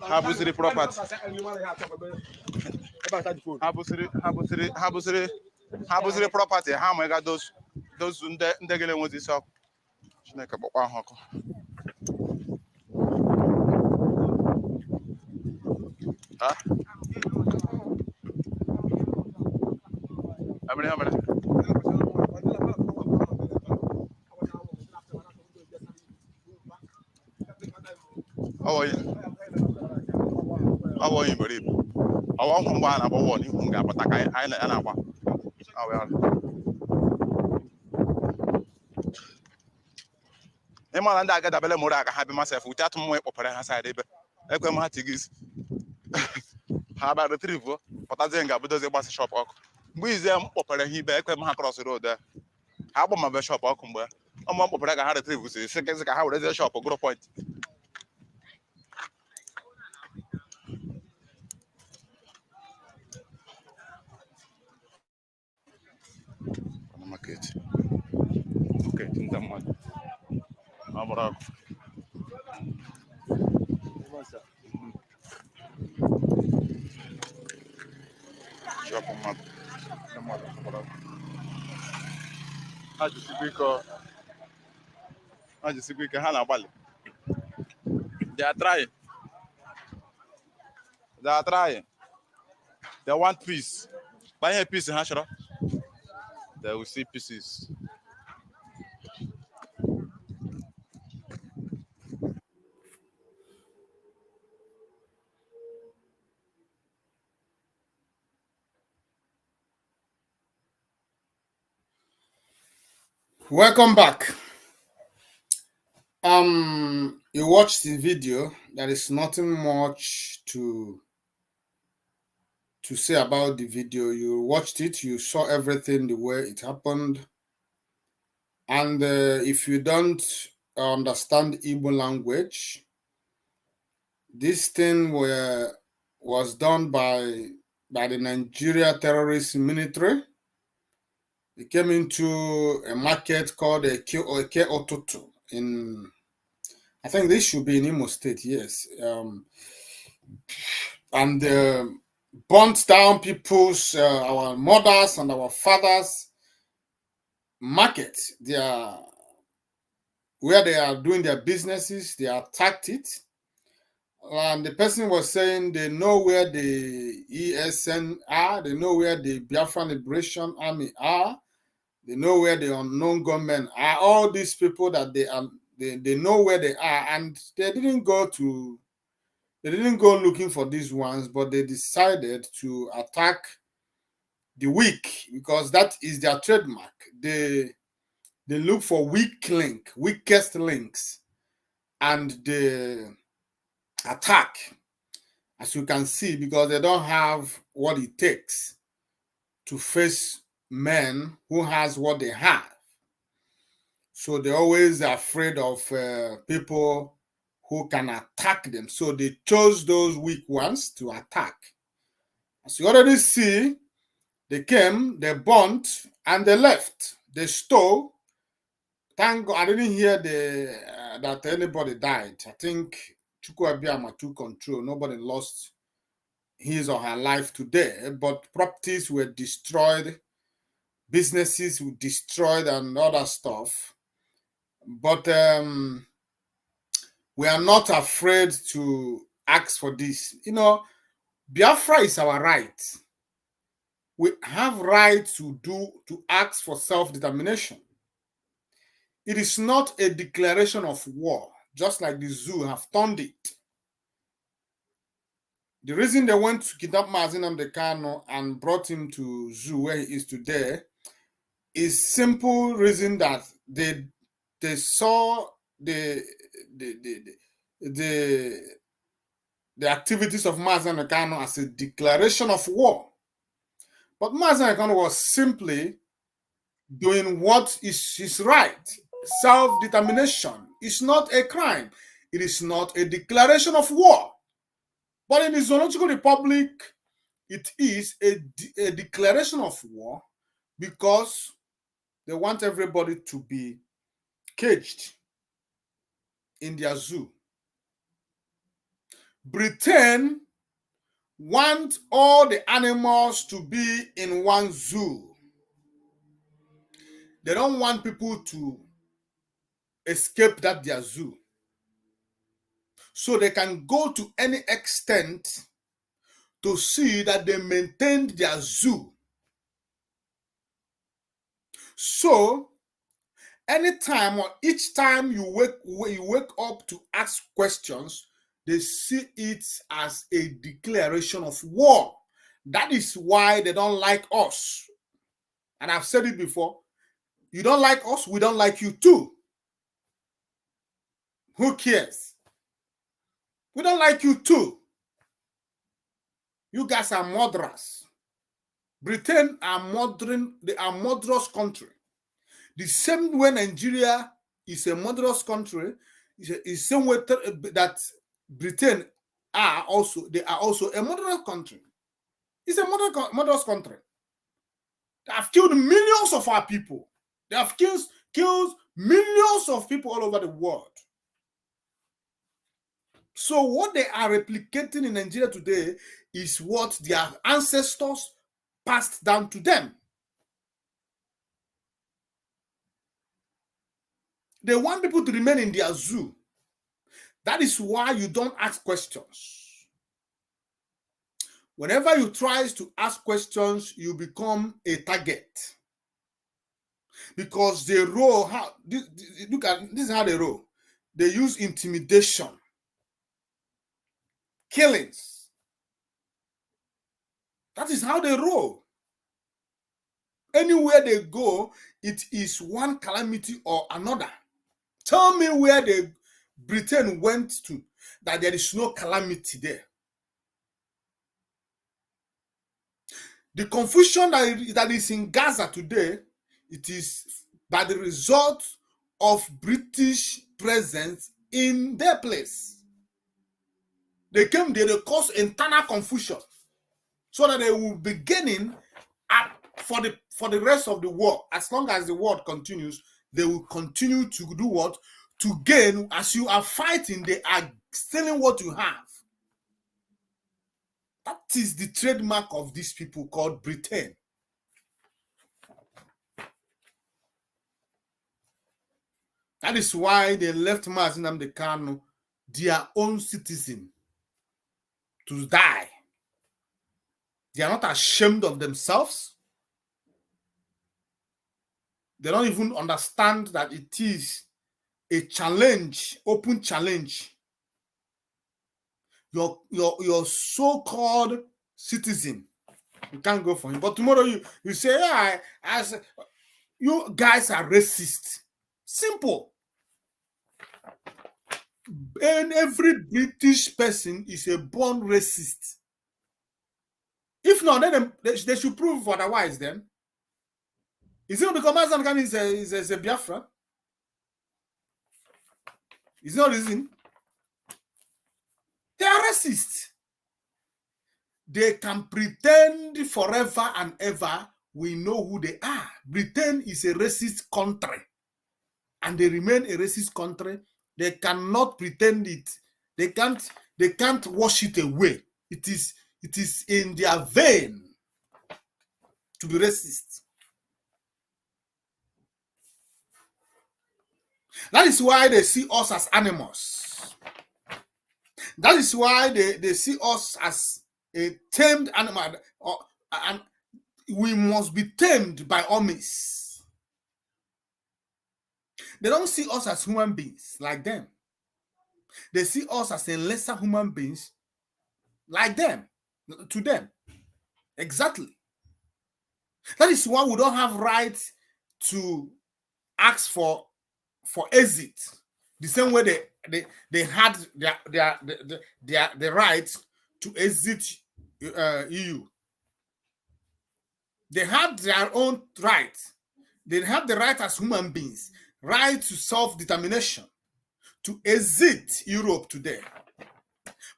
ha bụziri property ha bụziri property ha ma ịga those ndị gele nwezi isi ọkụ. Chineke kpọkwa ha ọkụ. Awo yin bari awo hun ba na bawo ni hun ga pataka ai na na ba awo ya e ma ndị aga dabele mụrụ aka ha bi masef uti atụ mmụọ kpọpere ha side ebe ekwe m ha tigis ha ba retrieve pọtazie nga budozie gbasa shop ọkụ mgbe ize m kpọpere ha ibe ekwe m ha cross road ha gbọ ma be shop ọkụ mgbe ọmụ m kpọpere ka ha retrieve si ka ha werezie shop group point. Okay, tinta mad. Abra. Shop mad. Mad abra. Aje sibika ha na agbali. They are trying. They want peace. Buy a piece, huh, Shara? They will see pieces. Welcome back. You watched the video. There is nothing much to say about the video. You watched it, you saw everything the way it happened. And if you don't understand Igbo language, this thing was done by the Nigeria terrorist military. They came into a market called Eke Otutu in, I think this should be in Imo State, yes. And burnt down people's, our mothers and our fathers' market. Where they are doing their businesses, they attacked it. And the person was saying they know where the ESN are, they know where the Biafran Liberation Army are, they know where the unknown gunmen are. All these people that They know where they are, and they didn't go looking for these ones, but they decided to attack the weak because that is their trademark. They look for weakest links, and they attack, as you can see, because they don't have what it takes to face men who has what they have. So they're always afraid of people who can attack them. So they chose those weak ones to attack. As you already see, they came, they burnt, and they left. They stole. Thank God I didn't hear that anybody died. I think Chukwuabiama took control. Nobody lost his or her life today, but properties were destroyed, businesses were destroyed, and other stuff. But we are not afraid to ask for this. You know, Biafra is our right. We have right to ask for self-determination. It is not a declaration of war, just like the zoo have turned it. The reason they went to kidnap Mazi Nnamdi Kanu and brought him to zoo where he is today is simple reason that they saw the activities of Mazi Nnamdi Kanu as a declaration of war. But Mazi Nnamdi Kanu was simply doing what is his right. Self-determination is not a crime. It is not a declaration of war. But in the Zoological Republic, it is a declaration of war because they want everybody to be caged in their zoo. Britain want all the animals to be in one zoo. They don't want people to escape their zoo. So they can go to any extent to see that they maintain their zoo. So anytime or each time you wake up to ask questions, they see it as a declaration of war. That is why they don't like us. And I've said it before. You don't like us, we don't like you too. Who cares? We don't like you too. You guys are murderers. Britain are murdering, they are murderous country. The same way Nigeria is a murderous country, is the same way that Britain are also, they are also a murderous country. It's a murderous country. They have killed millions of our people. They have killed millions of people all over the world. So what they are replicating in Nigeria today is what their ancestors passed down to them. They want people to remain in their zoo. That is why you don't ask questions. Whenever you try to ask questions, you become a target. Because they roll, look at this is how they roll. They use intimidation, killings. That is how they roll. Anywhere they go, it is one calamity or another. Tell me where Britain went to that there is no calamity there. The confusion that is in Gaza today, it is by the result of British presence in their place. They came there to cause internal confusion so that they will be gaining for the rest of the world. As long as the world continues, they will continue to do what? To gain. As you are fighting, they are stealing what you have. That is the trademark of these people called Britain. That is why they left Mazi Nnamdi Kanu, their own citizen, to die. They are not ashamed of themselves. They don't even understand that it is a challenge, open challenge, your so-called citizen, you can't go for him. But tomorrow you say, yeah, as you guys are racist. Simple. And every British person is a born racist. If not, then they should prove otherwise. Then is it because Mazamkan is a Biafra? It's not reason. They are racist. They can pretend forever and ever. We know who they are. Britain is a racist country, and they remain a racist country. They cannot pretend it. They can't wash it away. It is in their vein to be racist. That is why they see us as animals. That is why they see us as a tamed animal. And we must be tamed by all means. They don't see us as human beings like them. They see us as a lesser human beings like them, to them. Exactly. That is why we don't have rights to ask for exit. The same way they had the right to exit EU. They had their own rights. They have the right as human beings, right to self-determination, to exit Europe today.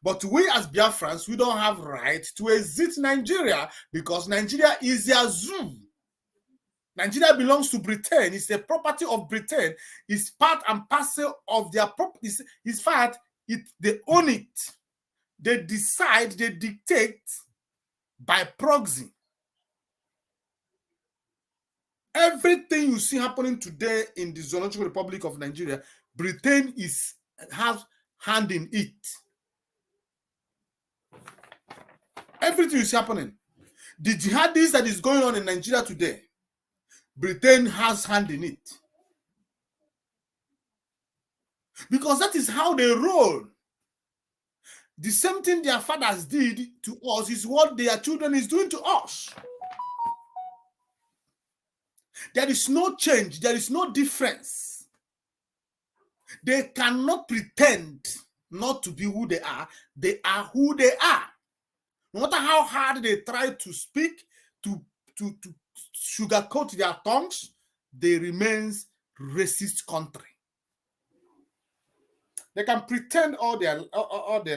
But we as Biafrans, we don't have right to exit Nigeria because Nigeria is their zoo. Nigeria belongs to Britain. It's a property of Britain. It's part and parcel of their property. It's fact, they own it. They decide, they dictate by proxy. Everything you see happening today in the Zoological Republic of Nigeria, Britain has hand in it. Everything you see happening. The jihadists that is going on in Nigeria today, Britain has hand in it. Because that is how they roll. The same thing their fathers did to us is what their children is doing to us. There is no change. There is no difference. They cannot pretend not to be who they are. They are who they are. No matter how hard they try to speak, to sugarcoat their tongues, they remain racist country. They can pretend all their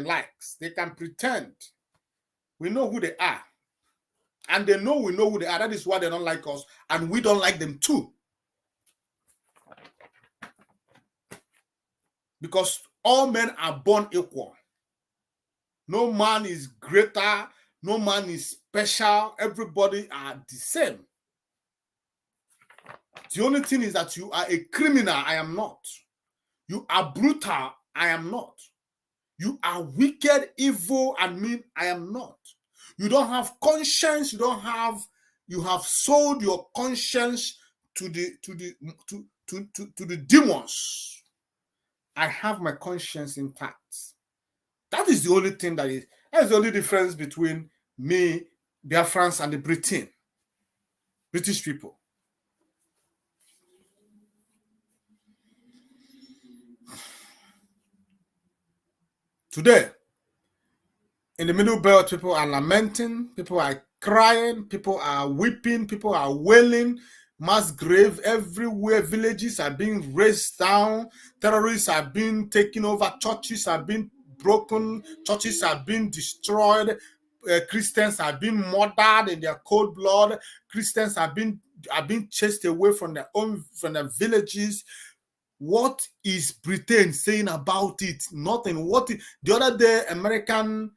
likes. They can pretend. We know who they are. And they know we know who they are. That is why they don't like us. And we don't like them too. Because all men are born equal. No man is greater. No man is special. Everybody are the same. The only thing is that you are a criminal. I am not. You are brutal. I am not. You are wicked, evil, and mean. I am not. You don't have conscience. You have sold your conscience to the demons. I have my conscience intact. That is the only thing that's the only difference between me, Biafrans, and the British people. Today, in the Middle Belt, people are lamenting, people are crying, people are weeping, people are wailing, mass grave everywhere, villages are being razed down, terrorists are being taken over, churches are being broken, churches are being destroyed, Christians are being murdered in their cold blood, Christians are being chased away from their villages. What is Britain saying about it? Nothing. The other day, American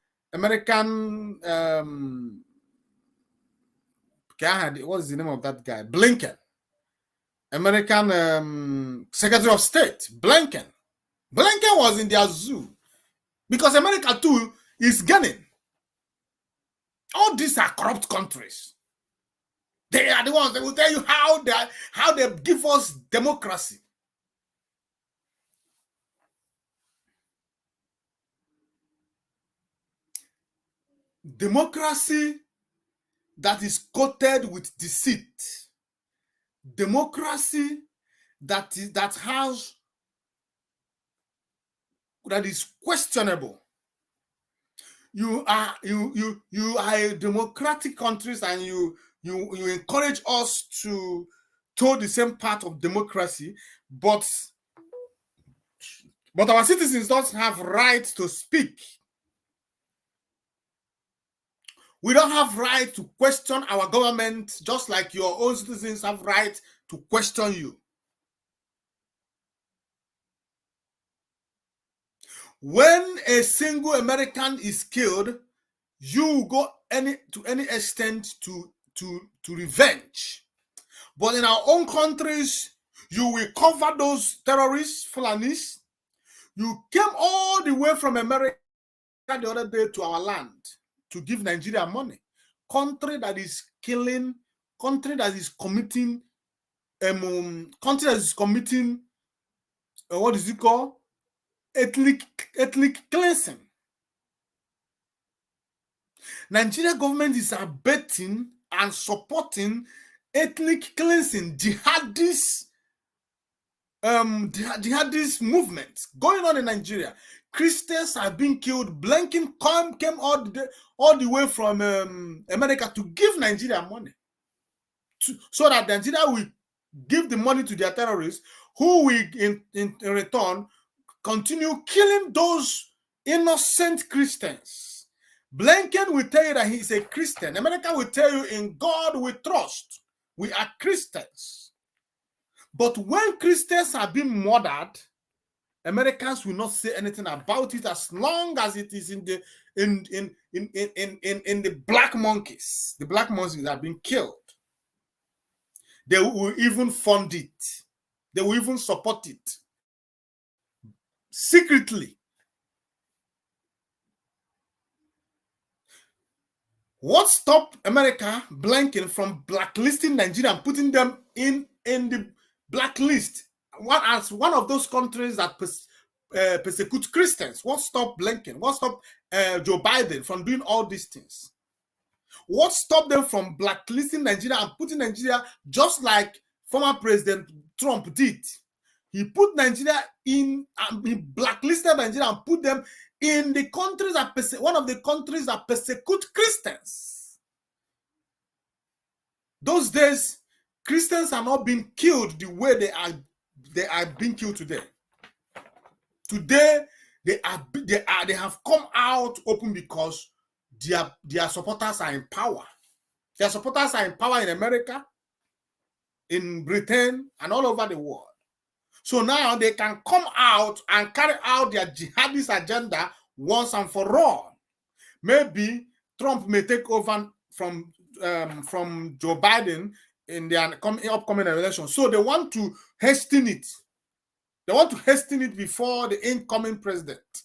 what is the name of that guy? Blinken. American Secretary of State, Blinken. Blinken was in their zoo. Because America too is gaining. All these are corrupt countries. They are the ones that will tell you how they give us democracy. democracy that is coated with deceit, democracy that is questionable. You are a democratic countries, and you encourage us to toe the same path of democracy, but our citizens don't have right to speak. We don't have right to question our government, just like your own citizens have right to question you. When a single American is killed, you go to any extent to revenge. But in our own countries, you will cover those terrorists, Fulanis. You came all the way from America the other day to our land to give Nigeria money. Country that is killing, country that is committing, what is it called? Ethnic cleansing. Nigeria government is abetting and supporting ethnic cleansing, jihadist movements going on in Nigeria. Christians are being killed. Blinken came all the way from America to give Nigeria money, so that Nigeria will give the money to their terrorists, who will in return continue killing those innocent Christians. Blinken will tell you that he's a Christian. America will tell you, in God we trust. We are Christians. But when Christians are being murdered, Americans will not say anything about it, as long as it is in the black monkeys. The black monkeys are being killed. They will even fund it. They will even support it secretly. What stopped America, Blinken, from blacklisting Nigeria and putting them in the blacklist as one of those countries that persecute Christians? What stopped Blinken? What stopped Joe Biden from doing all these things? What stopped them from blacklisting Nigeria and putting Nigeria, just like former President Trump did? He put Nigeria in, he blacklisted Nigeria and put them in the countries that one of the countries that persecute Christians. Those days, Christians are not being killed the way they are being killed today. Today, they have come out open because their supporters are in power. Their supporters are in power in America, in Britain, and all over the world. So now they can come out and carry out their jihadist agenda once and for all. Maybe Trump may take over from Joe Biden in the upcoming election. So they want to hasten it. They want to hasten it before the incoming president.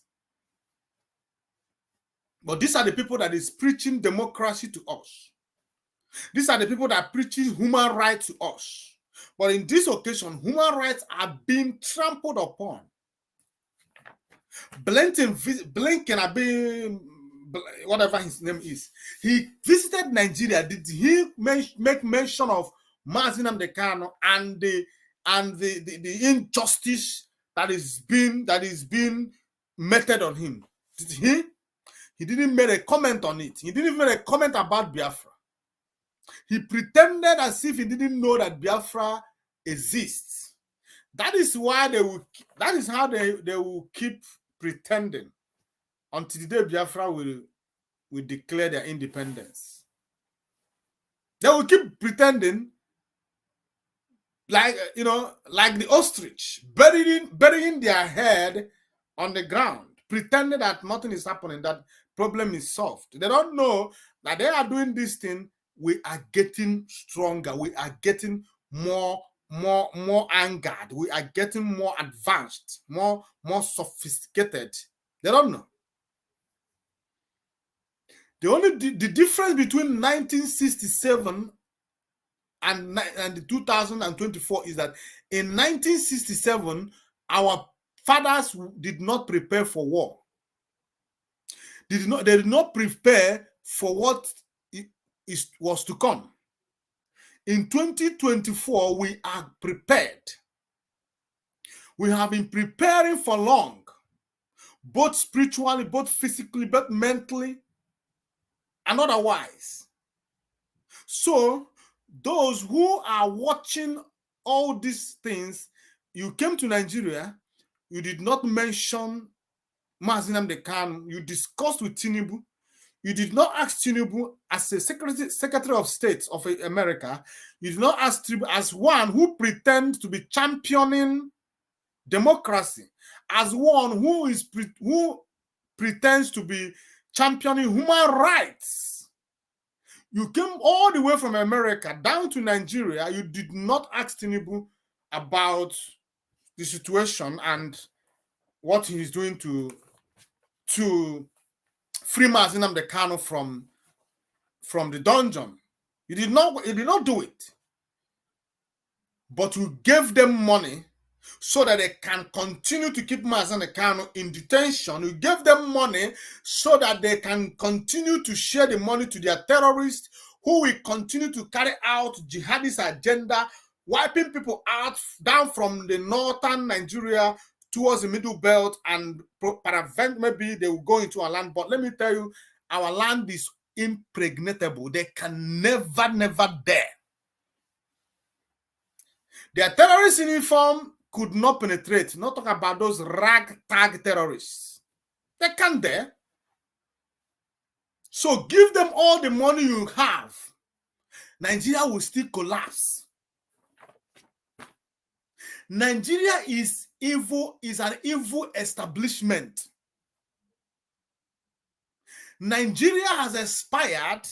But these are the people that is preaching democracy to us. These are the people that are preaching human rights to us. But in this occasion, human rights are being trampled upon. Blinken, whatever his name is, he visited Nigeria. Did he make mention of Mazi Nnamdi Kanu and the injustice that is being meted on him? Did he? He didn't make a comment on it. He didn't even make a comment about Biafra. He pretended as if he didn't know that Biafra exists. That is why that is how they will keep pretending until the day Biafra will declare their independence. They will keep pretending like the ostrich, burying their head on the ground, pretending that nothing is happening, that problem is solved. They don't know that they are doing this thing. We are getting stronger. We are getting more angered. We are getting more advanced, more sophisticated. They don't know. The difference between 1967 and 2024 is that in 1967, our fathers did not prepare for war. They did not prepare for what was to come. In 2024, we are prepared. We have been preparing for long, both spiritually, both physically, both mentally, and otherwise. So, those who are watching all these things, you came to Nigeria, you did not mention Mazi Nnamdi Kanu, you discussed with Tinubu, you did not ask Tinubu as a Secretary of State of America, you did not ask Tinubu as one who pretends to be championing democracy, as one who pretends to be championing human rights. You came all the way from America down to Nigeria. You did not ask Tinubu about the situation and what he's doing to free Mazi Nnamdi Kanu from the dungeon. You did not do it. But you gave them money so that they can continue to keep Mazi Nnamdi Kanu in detention. You gave them money so that they can continue to share the money to their terrorists who will continue to carry out jihadist agenda, wiping people out down from the northern Nigeria towards the middle belt, and peradventure maybe they will go into our land. But let me tell you, our land is impregnable. They can never dare. Their terrorist uniform could not penetrate. Not talk about those ragtag terrorists. They can't dare. So give them all the money you have. Nigeria will still collapse. Nigeria is evil, is an evil establishment. Nigeria has expired,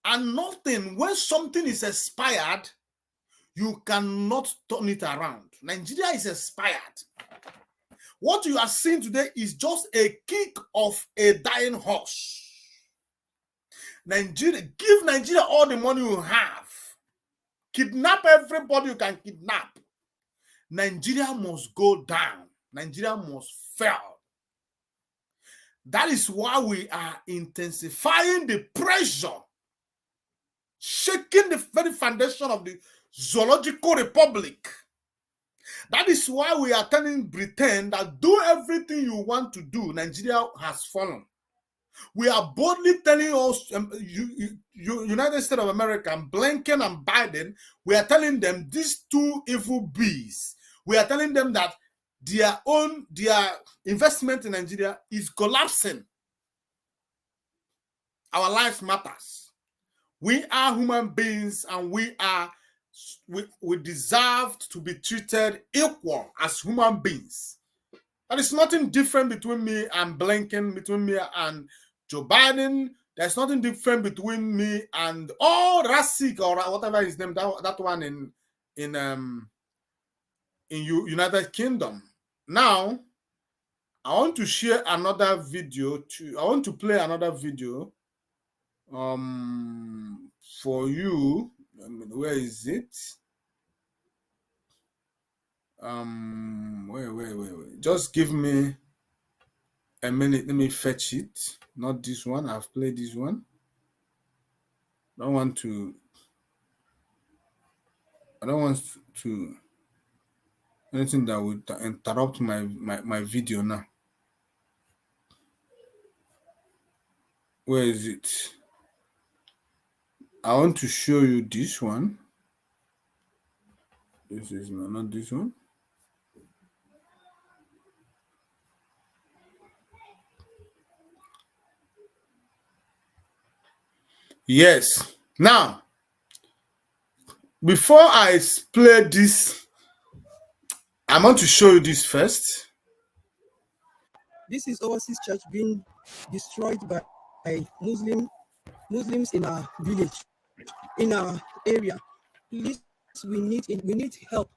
and nothing, when something is expired, you cannot turn it around. Nigeria is expired. What you are seeing today is just a kick of a dying horse. Nigeria, give Nigeria all the money you have. Kidnap everybody you can kidnap. Nigeria must go down. Nigeria must fail. That is why we are intensifying the pressure, shaking the very foundation of the zoological republic. That is why we are telling Britain that do everything you want to do. Nigeria has fallen. We are boldly telling us, United States of America, Blinken and Biden, we are telling them, these two evil beasts, we are telling them that their investment in Nigeria is collapsing. Our life matters. We are human beings, and we deserve to be treated equal as human beings. There is nothing different between me and Blinken, between me and Joe Biden. There's nothing different between me and Rasik or whatever his name, that one in United Kingdom. Now, I want to share another video. I want to play another video for you. Where is it? Wait. Just give me a minute. Let me fetch it. Not this one. I've played this one. I don't want to anything that would interrupt my video now. Where is it? I want to show you this one. This is not this one. Yes. Now, before I play this, I want to show you this first. This is overseas church being destroyed by Muslims in our village, in our area. Please, we need help.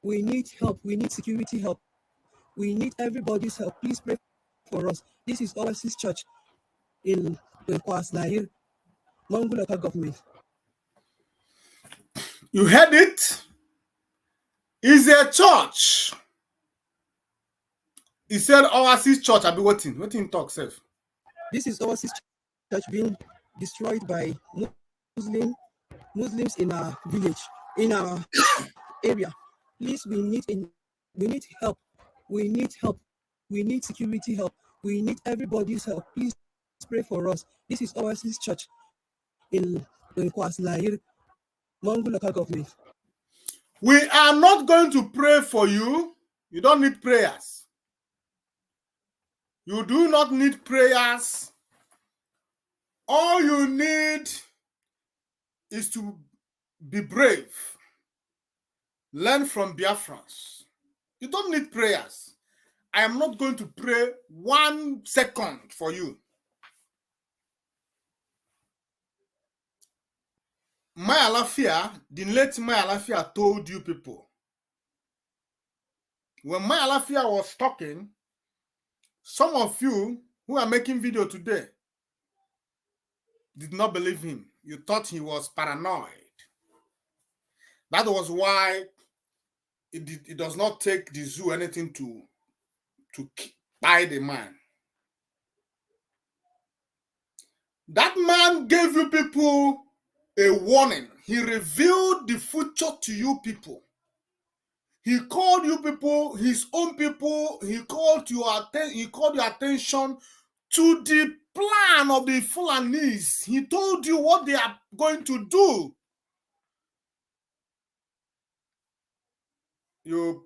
We need help. We need security help. We need everybody's help. Please pray for us. This is overseas church in Kwasnair, Mongo local government. You heard it? It's a church. He said overseas church. I'll be waiting. Waiting talk, self. This is overseas church being destroyed by Muslim Muslims in our village, in our area. Please, we need help. We need help. We need security help. We need everybody's help. Please pray for us. This is Oasis Church in Kwaslair, Mongo local government. We are not going to pray for you. You don't need prayers. You do not need prayers. All you need is to be brave. Learn from Biafrans. You don't need prayers. I am not going to pray 1 second for you. Maya Lafia, the late Maya Lafia told you people. When Maya Lafia was talking, some of you who are making video today did not believe him. You thought he was paranoid. That was why it does not take the zoo anything to buy the man. That man gave you people a warning. He revealed the future to you people. He called you people, his own people. He called your attention to the plan of the Fulanis. He told you what they are going to do. You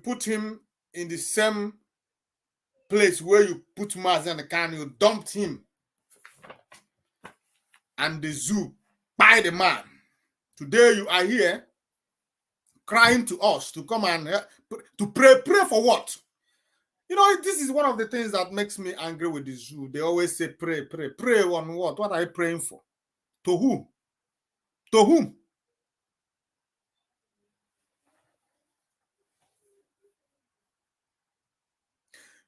put him in the same place where you put Mazi and the can. You dumped him, and the zoo buy the man. Today you are here crying to us to come and to pray. Pray for what? You know, this is one of the things that makes me angry with the zoo. They always say pray, pray. Pray on what? What are you praying for? To whom? To whom?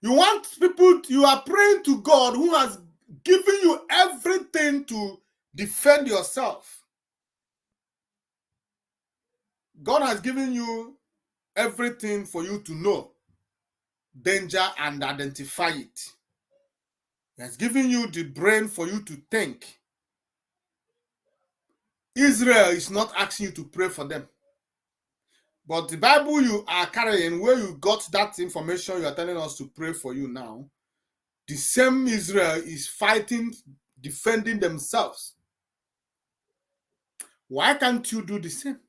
You want people, you are praying to God who has given you everything to defend yourself. God has given you everything for you to know danger and identify it. He has given you the brain for you to think. Israel is not asking you to pray for them. But the Bible you are carrying, where you got that information you are telling us to pray for you now, the same Israel is fighting, defending themselves. Why can't you do the same?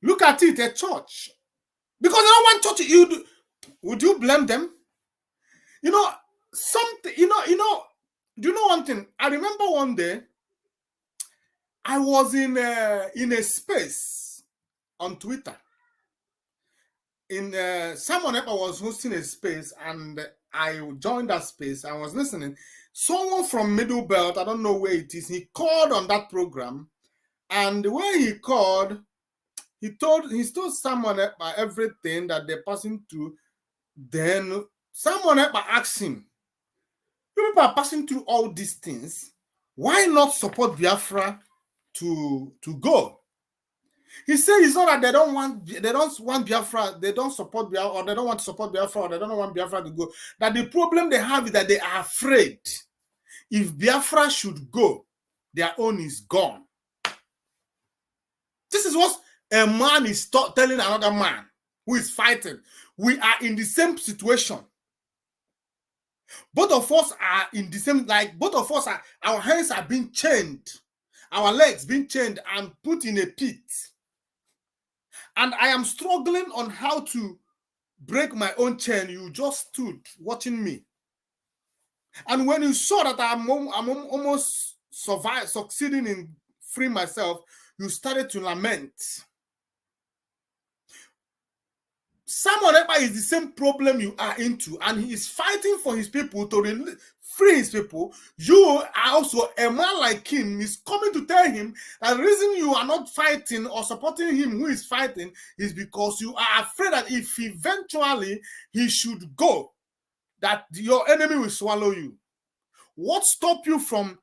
Look at it, a church. Because they don't want church, would you blame them? You know, something, do you know one thing? I remember one day, I was in a space on Twitter. Someone was hosting a space, and I joined that space. I was listening. Someone from Middle Belt, I don't know where it is, he called on that program, and when he called, he told someone about everything that they're passing through. Then someone asked him, "You people are passing through all these things. Why not support Biafra to go?" He said it's not that they don't want Biafra, they don't support Biafra, or they don't want to support Biafra, or they don't want Biafra to go. That the problem they have is that they are afraid if Biafra should go, their own is gone. This is what a man is telling another man who is fighting. We are in the same situation. Both of us are in the same, like both of us our hands are being chained, our legs being chained and put in a pit. And I am struggling on how to break my own chain. You just stood watching me. And when you saw that I'm almost succeeding in freeing myself, you started to lament. Someone is the same problem you are into, and he is fighting for his people to free his people. You are also a man like him is coming to tell him that the reason you are not fighting or supporting him who is fighting is because you are afraid that if eventually he should go, that your enemy will swallow you. What stopped you from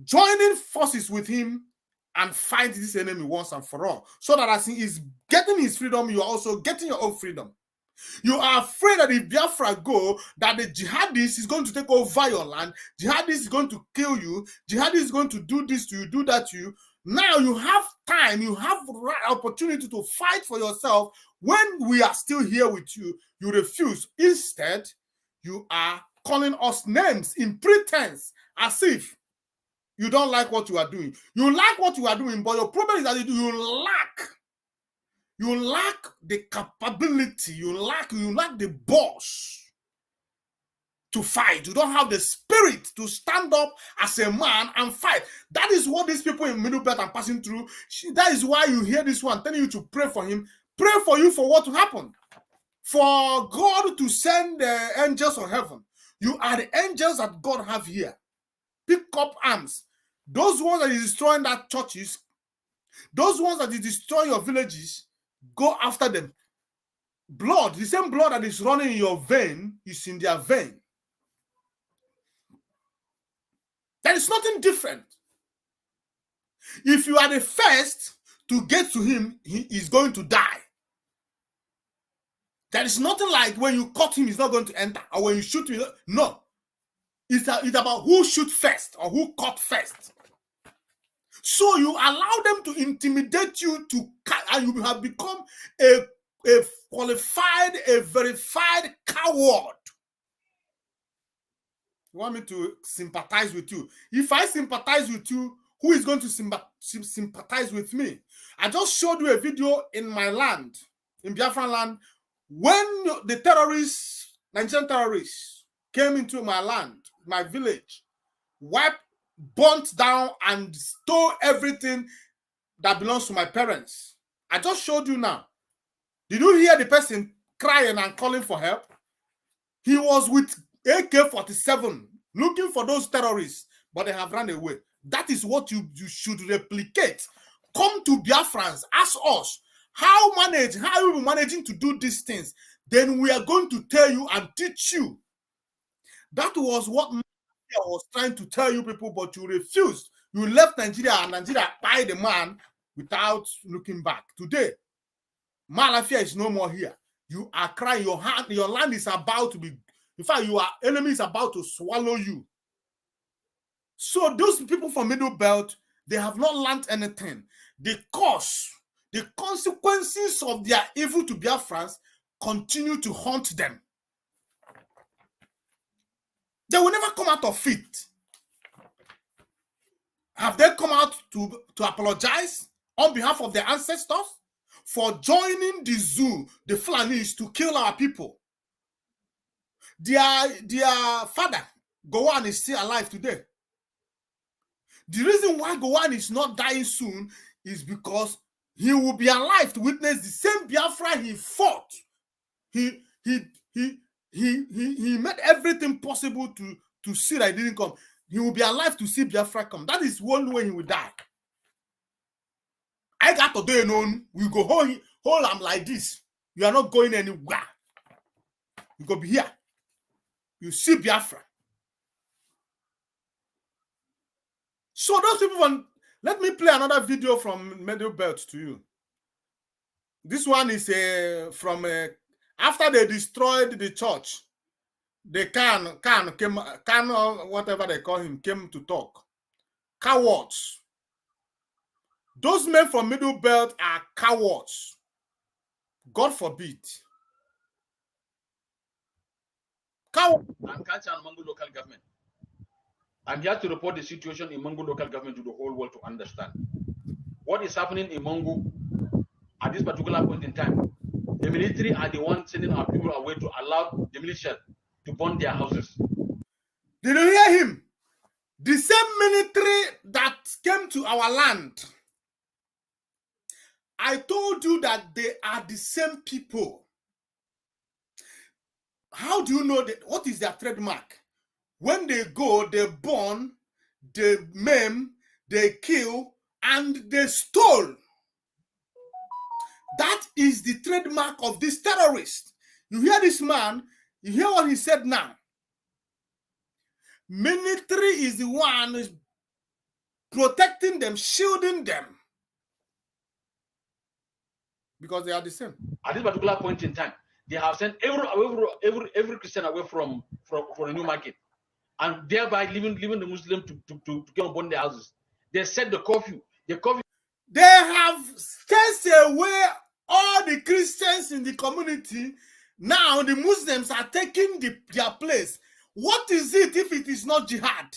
joining forces with him and fight this enemy once and for all, so that as he is getting his freedom, you are also getting your own freedom? You are afraid that if Biafra go, that the jihadist is going to take over your land. Jihadist is going to kill you. Jihadist is going to do this to you, do that to you. Now you have time, you have right opportunity to fight for yourself. When we are still here with you, you refuse. Instead, you are calling us names in pretense, as if you don't like what you are doing. You like what you are doing, but your problem is that you lack the capability, you lack the boss to fight. You don't have the spirit to stand up as a man and fight. That is what these people in Middle Belt are passing through. That is why you hear this one telling you to pray for him. Pray for you for what to happen. For God to send the angels of heaven. You are the angels that God have here. Pick up arms. Those ones that is destroying that churches, those ones that is destroying your villages, go after them. Blood, the same blood that is running in your vein is in their vein. There is nothing different. If you are the first to get to him, he is going to die. There is nothing like when you cut him, he's not going to enter. Or when you shoot him, no. It's about who shoot first or who cut first. So you allow them to intimidate you and you have become a qualified, a verified coward. You want me to sympathize with you? If I sympathize with you, who is going to sympathize with me? I just showed you a video in my land, in Biafran land, when the terrorists, Nigerian terrorists, came into my land, my village, burnt down and stole everything that belongs to my parents. I just showed you now. Did you hear the person crying and calling for help? He was with AK-47 looking for those terrorists, but they have run away. That is what you should replicate. Come to Biafrans, ask us how are we managing to do these things. Then we are going to tell you and teach you. That was what I was trying to tell you people, but you refused. You left Nigeria and Nigeria by the man without looking back. Today, Malafia is no more here. You are crying. Your land is about to be, in fact, your enemy is about to swallow you. So those people from Middle Belt, they have not learned anything. The consequences of their evil to Biafrans continue to haunt them. They will never come out of it. Have they come out to apologize on behalf of their ancestors for joining the zoo, the Fulanis, to kill our people? Their father, Gowon, is still alive today. The reason why Gowon is not dying soon is because he will be alive to witness the same Biafra he fought. He made everything possible to see that he didn't come. He will be alive to see Biafra come. That is one way he will die. I got to do known. We go hold him like this. You are not going anywhere. You go be here. You see Biafra. So those people, let me play another video from Middle Belt to you. This one is from after they destroyed the church. The Khan, whatever they call him, came to talk. Cowards. Those men from Middle Belt are cowards. God forbid. Coward. I'm Kancha and Mangu local government. I'm here to report the situation in Mangu local government to the whole world to understand. What is happening in Mangu at this particular point in time? The military are the ones sending our people away to allow the militia to burn their houses. Did you hear him? The same military that came to our land. I told you that they are the same people. How do you know that? What is their trademark? When they go, they burn, they maim, they kill, and they stole. That is the trademark of this terrorist. You hear this man, you hear what he said now. Military is the one protecting them, shielding them. Because they are the same. At this particular point in time, They have sent every Christian away from the new market, and thereby leaving the Muslim to come upon their houses. They set the curfew. They have chased away all the Christians in the community. Now the Muslims are taking their place. What is it if it is not jihad?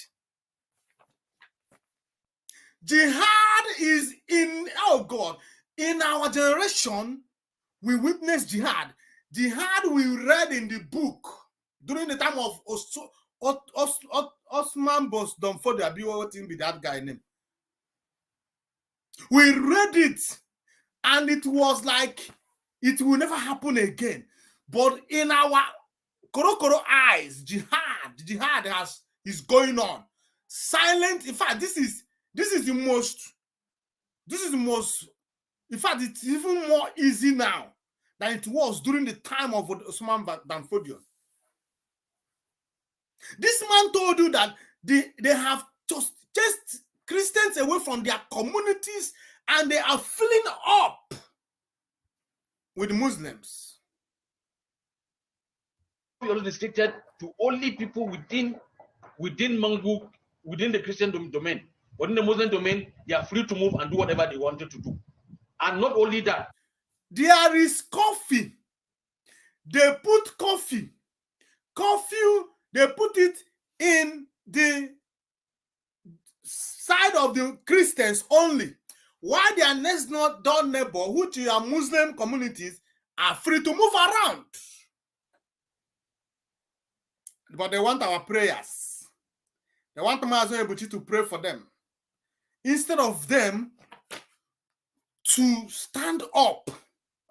Jihad is in, oh God, in our generation, we witness jihad. Jihad we read in the book during the time of Osman Bos Domfodi, what be that guy name? We read it, and it was like it will never happen again. But in our Korokoro eyes, jihad is going on. Silent. In fact, this is the most. In fact, it's even more easy now than it was during the time of Osman Danfodio. This man told you that they have just Christians away from their communities, and they are filling up with Muslims. We are restricted to only people within Mangu, within the Christian domain. But in the Muslim domain, they are free to move and do whatever they wanted to do. And not only that, there is coffee. They put coffee. They put it in the side of the Christians only. While their next door neighbor, which are Muslim communities, are free to move around. But they want our prayers. They want Mazo to pray for them. Instead of them to stand up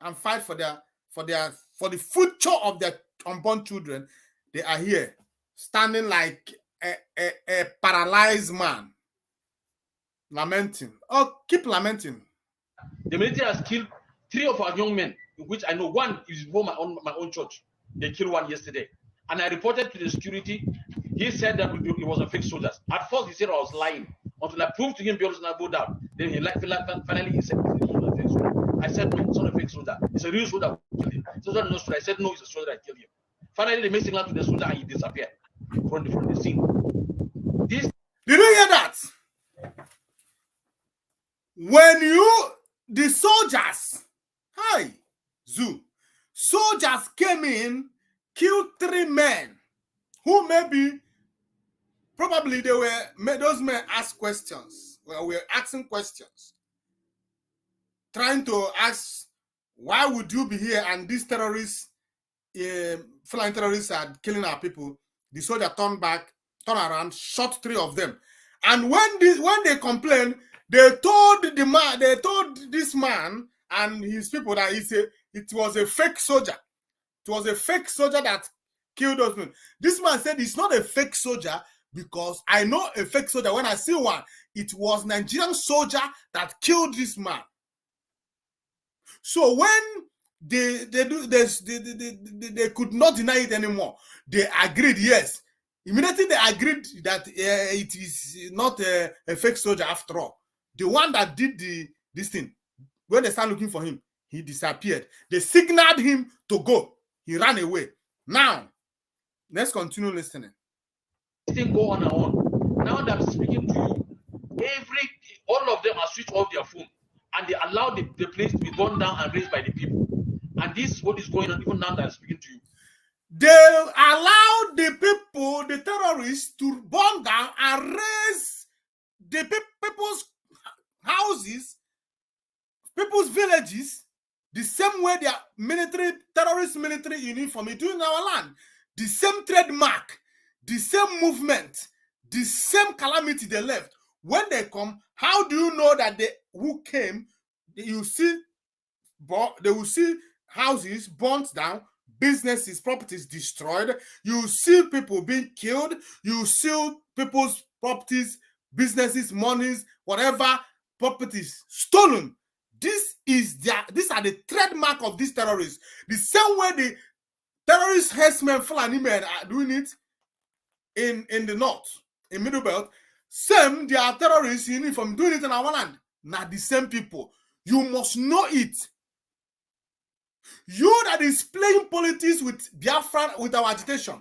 and fight for the future of their unborn children, they are here standing like a paralyzed man, lamenting. Oh, keep lamenting. The military has killed 3 of our young men, which I know one is from my own church. They killed one yesterday, and I reported to the security. He said that it was a fake soldier. At first, he said I was lying. Until I proved to him beyond not go down. Then finally he said it's not a fake soldier. I said no, it's not a fake soldier. It's a real soldier who killed him. Soldier not soldier. I said no, it's a soldier that killed him. Finally, they made signal to the soldier and he disappeared from the scene. Did you hear that? When the soldiers, soldiers came in, killed 3 men who probably those men asked questions. Well, we were asking questions, trying to ask, why would you be here? And these terrorists, flying terrorists, are killing our people. The soldier turned around, shot 3 of them. And when they complained, they told this man and his people that it was a fake soldier. It was a fake soldier that killed those men. This man said it's not a fake soldier because I know a fake soldier. When I see one, it was Nigerian soldier that killed this man. So when they could not deny it anymore, they agreed, yes. Immediately they agreed that it is not a fake soldier after all. The one that did this thing, when they started looking for him, he disappeared. They signaled him to go. He ran away. Now, let's continue listening. Thing go on and on. Now that I'm speaking to you, all of them are switched off their phone, and they allow the place to be burned down and raised by the people. And this is what is going on even now that I'm speaking to you. They allow the people, the terrorists, to burn down and raise the people's houses, people's villages, the same way their terrorist military uniform is doing in our land. The same trademark, the same movement, the same calamity they left. When they come, how do you know that who came? They will see houses burnt down, businesses, properties destroyed. You see people being killed. You see people's properties, businesses, monies, whatever, properties stolen. These are the trademark of these terrorists. The same way the terrorist herdsmen, Fulani men, are doing it in the north, in Middle Belt. Same, they are terrorists in uniform doing it in our land. Now the same people. You must know it. You that is playing politics with Biafra, with our agitation.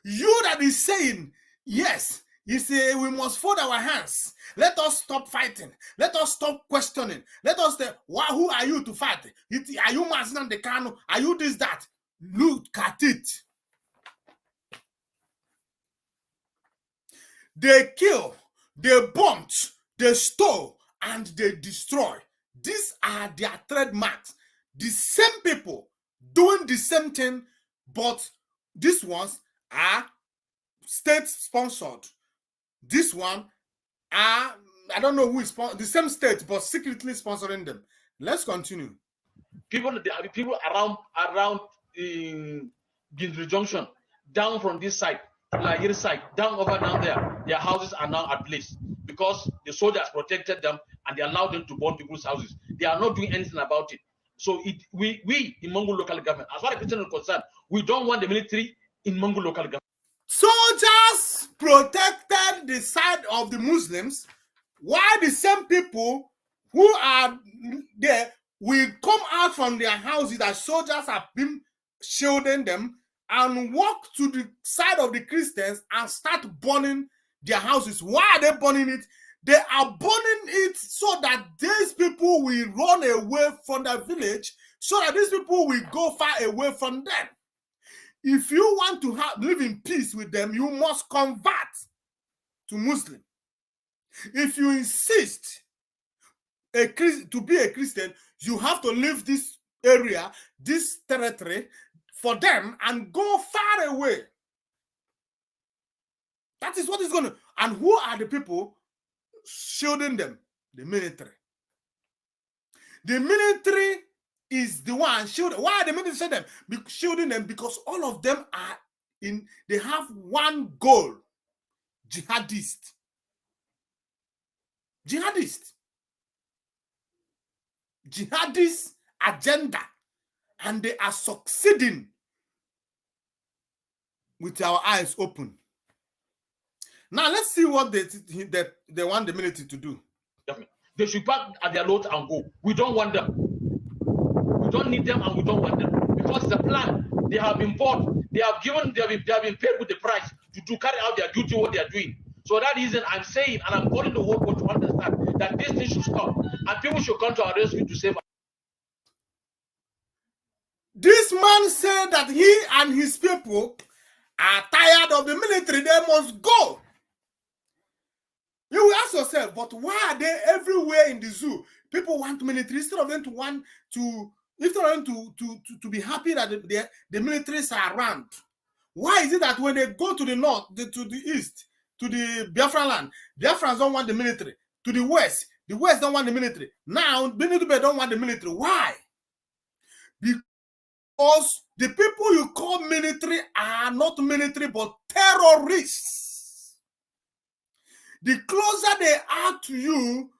You that is saying, yes, you say we must fold our hands. Let us stop fighting. Let us stop questioning. Let us say, who are you to fight? Are you Mazin the Kano? Are you this, that? Look at it. They kill, they bomb, they stole, and they destroy. These are their trademarks. The same people doing the same thing, but these ones are state-sponsored. This one are, I don't know who is the same state, but secretly sponsoring them. Let's continue. People around in Gindri Junction, down from this side, like side, down there, their houses are now at place because the soldiers protected them and they allowed them to burn people's houses. They are not doing anything about it. So we in Mongo local government, as far as Christians are concerned, we don't want the military in Mongo local government. Soldiers protected the side of the Muslims, while the same people who are there will come out from their houses that soldiers have been shielding them and walk to the side of the Christians and start burning their houses. Why are they burning it? They are burning it so that these people will run away from the village, so that these people will go far away from them. If you want to live in peace with them, you must convert to Muslim. If you insist to be a Christian, you have to leave this area, this territory for them and go far away. That is what is going to. And who are the people shielding them? The military. The military is the one shielding. Why are the military shielding them? Because all of them are they have one goal: jihadist. Jihadist agenda, and they are succeeding with our eyes open. Now let's see what they want the military to do. They should pack at their load and go. We don't want them. We don't need them, and we don't want them because the plan they have been bought. They have been paid with the price to carry out their duty, what they are doing. So that reason I'm saying, and I'm calling the whole world to understand that this thing should stop, and people should come to our rescue to save us. This man said that he and his people are tired of the military. They must go. You will ask yourself, but why are they everywhere in the zoo? People want military instead of them to be happy that the militaries are around. Why is it that when they go to the north, to the east, to the Biafran land, Biafrans don't want the military? To the west don't want the military. Now, Benidube don't want the military. Why? Because the people you call military are not military, but terrorists. The closer they are to you,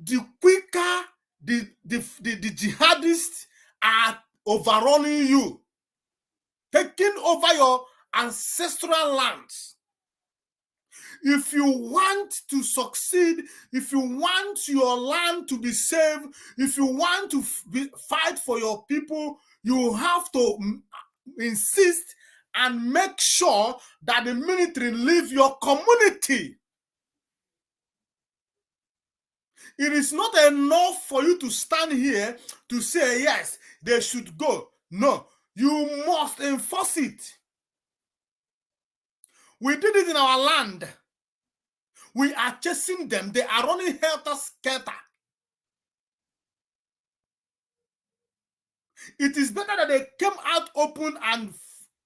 the quicker the jihadists are overrunning you, taking over your ancestral lands. If you want to succeed, if you want your land to be saved, if you want to fight for your people, you have to insist and make sure that the military leave your community. It is not enough for you to stand here to say, yes, they should go. No, you must enforce it. We did it in our land. We are chasing them. They are running helter-skelter. It is better that they came out open and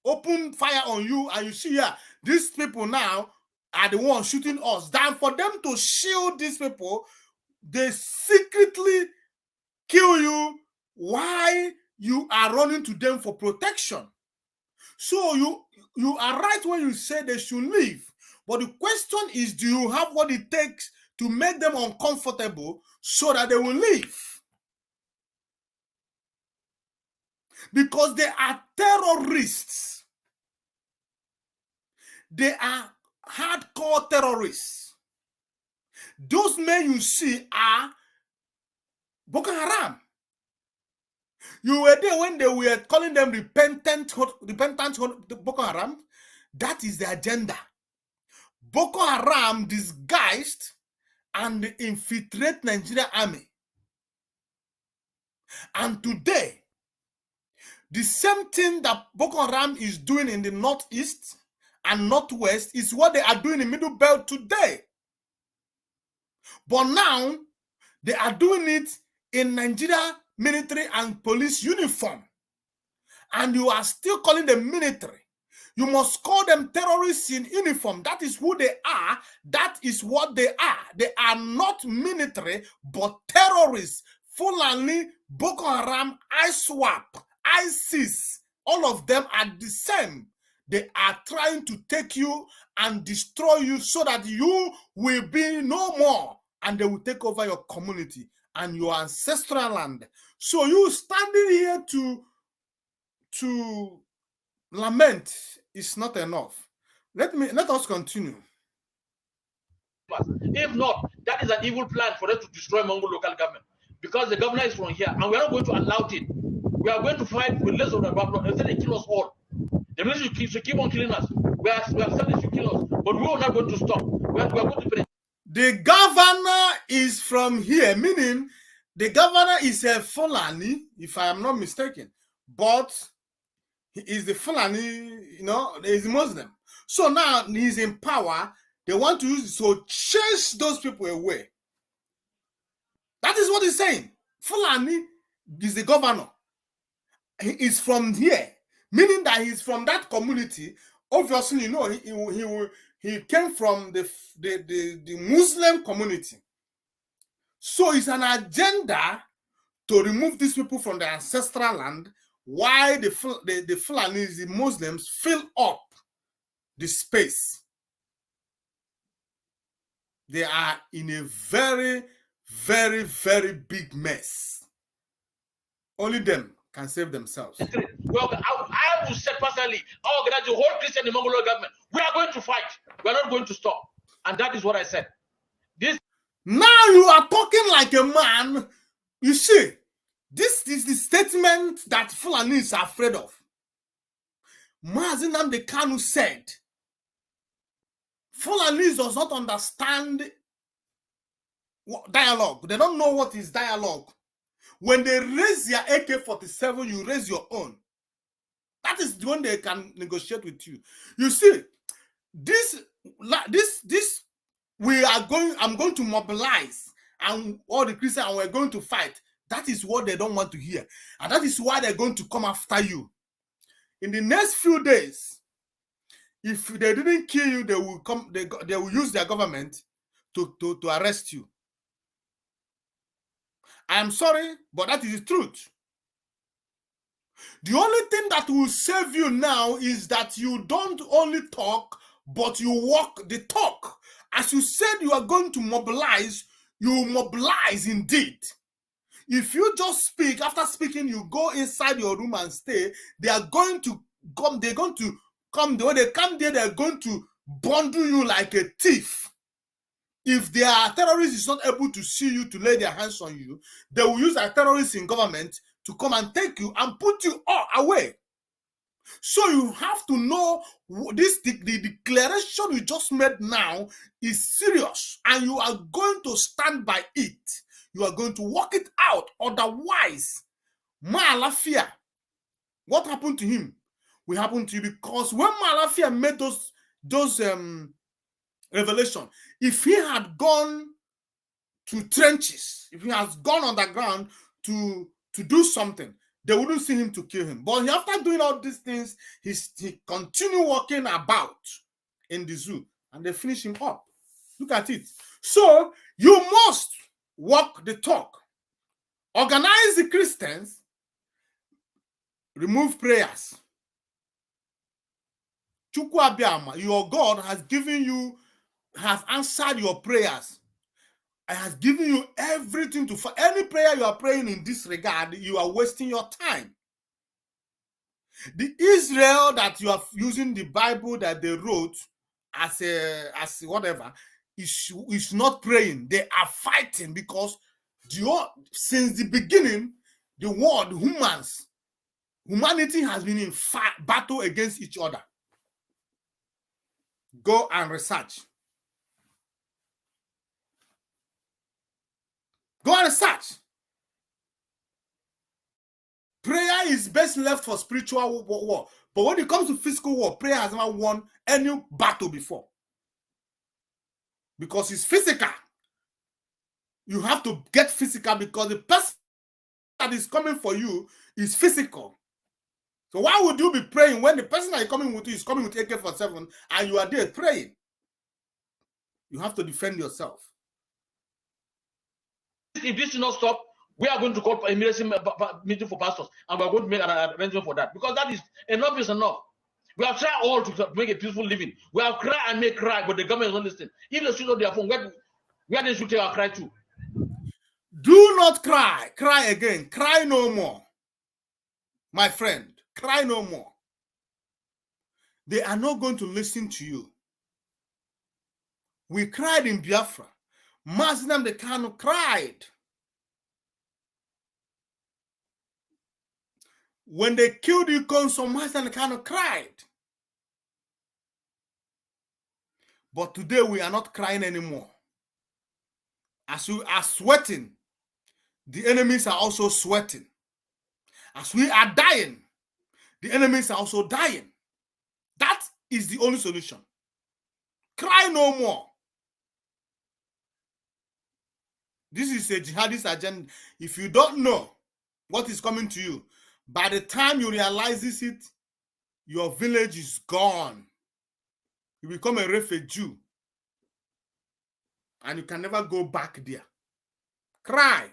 open fire on you, and you see, yeah, these people now are the ones shooting us, than for them to shield these people. They secretly kill you while you are running to them for protection. So you are right when you say they should leave. But the question is, do you have what it takes to make them uncomfortable so that they will leave? Because they are terrorists. They are hardcore terrorists. Those men you see are Boko Haram. You were there when they were calling them repentant Boko Haram. That is the agenda. Boko Haram disguised and infiltrate Nigerian army. And today, the same thing that Boko Haram is doing in the northeast and northwest is what they are doing in Middle Belt today. But now, they are doing it in Nigeria military and police uniform. And you are still calling them military. You must call them terrorists in uniform. That is who they are. That is what they are. They are not military, but terrorists. Fulani, Boko Haram, ISWAP, ISIS, all of them are the same. They are trying to take you and destroy you so that you will be no more. And they will take over your community and your ancestral land. So you standing here to lament is not enough. Let us continue. If not, that is an evil plan for them to destroy Mongo local government, because the governor is from here and we are not going to allow it. We are going to fight with less of the governor until they kill us all. The ministry should keep on killing us. We are starting to kill us, but we are not going to stop. We are going to. The governor is from here, meaning the governor is a Fulani, if I am not mistaken, but he is the Fulani, you know, he is Muslim. So now he's in power. They want to use it to chase those people away. That is what he's saying. Fulani is the governor. He is from here, meaning that he's from that community. Obviously, you know, he came from the Muslim community. So it's an agenda to remove these people from their ancestral land, while the Fulanis, the Muslims, fill up the space. They are in a very, very, very big mess. Only them can save themselves. Well, I will say personally, I organize the whole Christian and Mongolian government. We are going to fight. We are not going to stop. And that is what I said. Now you are talking like a man. You see, this is the statement that Fulanis are afraid of. Mazi Nnamdi Kanu said, Fulanis does not understand dialogue. They don't know what is dialogue. When they raise your AK-47, you raise your own. That is when they can negotiate with you. You see, I'm going to mobilize, and all the Christians, and we're going to fight. That is what they don't want to hear. And that is why they're going to come after you. In the next few days, if they didn't kill you, they will come, they will use their government to arrest you. I am sorry, but that is the truth. The only thing that will save you now is that you don't only talk, but you walk the talk. As you said, you are going to mobilize, you mobilize indeed. If you just speak, after speaking, you go inside your room and stay, they are going to come, they're going to come, when they come there, they're going to bundle you like a thief. If their terrorist is not able to see you, to lay their hands on you, they will use their terrorists in government to come and take you and put you all away. So you have to know this, the declaration you just made now is serious, and you are going to stand by it. You are going to work it out. Otherwise, Maalafia, what happened to him will happen to you, because when Maalafia made those revelation, if he had gone to trenches, if he has gone underground to do something, they wouldn't see him to kill him. But after doing all these things, he continued walking about in the zoo, and they finish him up. Look at it. So you must walk the talk. Organize the Christians. Remove prayers. Chukwu Abiyama, your God has given you, has answered your prayers. I has given you everything to fight. Any prayer you are praying in this regard, you are wasting your time. The Israel that you are using the Bible that they wrote as whatever is not praying. They are fighting, because since the beginning The world, humanity has been in battle against each other. Go and research. Go and research. Prayer is best left for spiritual war. But when it comes to physical war, prayer has never won any battle before. Because it's physical. You have to get physical because the person that is coming for you is physical. So why would you be praying when the person that is coming with you is coming with AK-47 and you are there praying? You have to defend yourself. If this does not stop, we are going to call a meeting for pastors, and we are going to make an arrangement for that, because that is enough is enough. We have tried all to make a peaceful living. We have cried and make cry, but the government is not listening. If they switch on their phone, where they should take our cry to? Do not cry. Cry again. Cry no more. My friend, cry no more. They are not going to listen to you. We cried in Biafra. Muslim, they cannot cried. When they killed you, some Muslim, they cannot cried. But today we are not crying anymore. As we are sweating, the enemies are also sweating. As we are dying, the enemies are also dying. That is the only solution. Cry no more. This is a jihadist agenda. If you don't know what is coming to you, by the time you realize it, your village is gone. You become a refugee. And you can never go back there. Cry.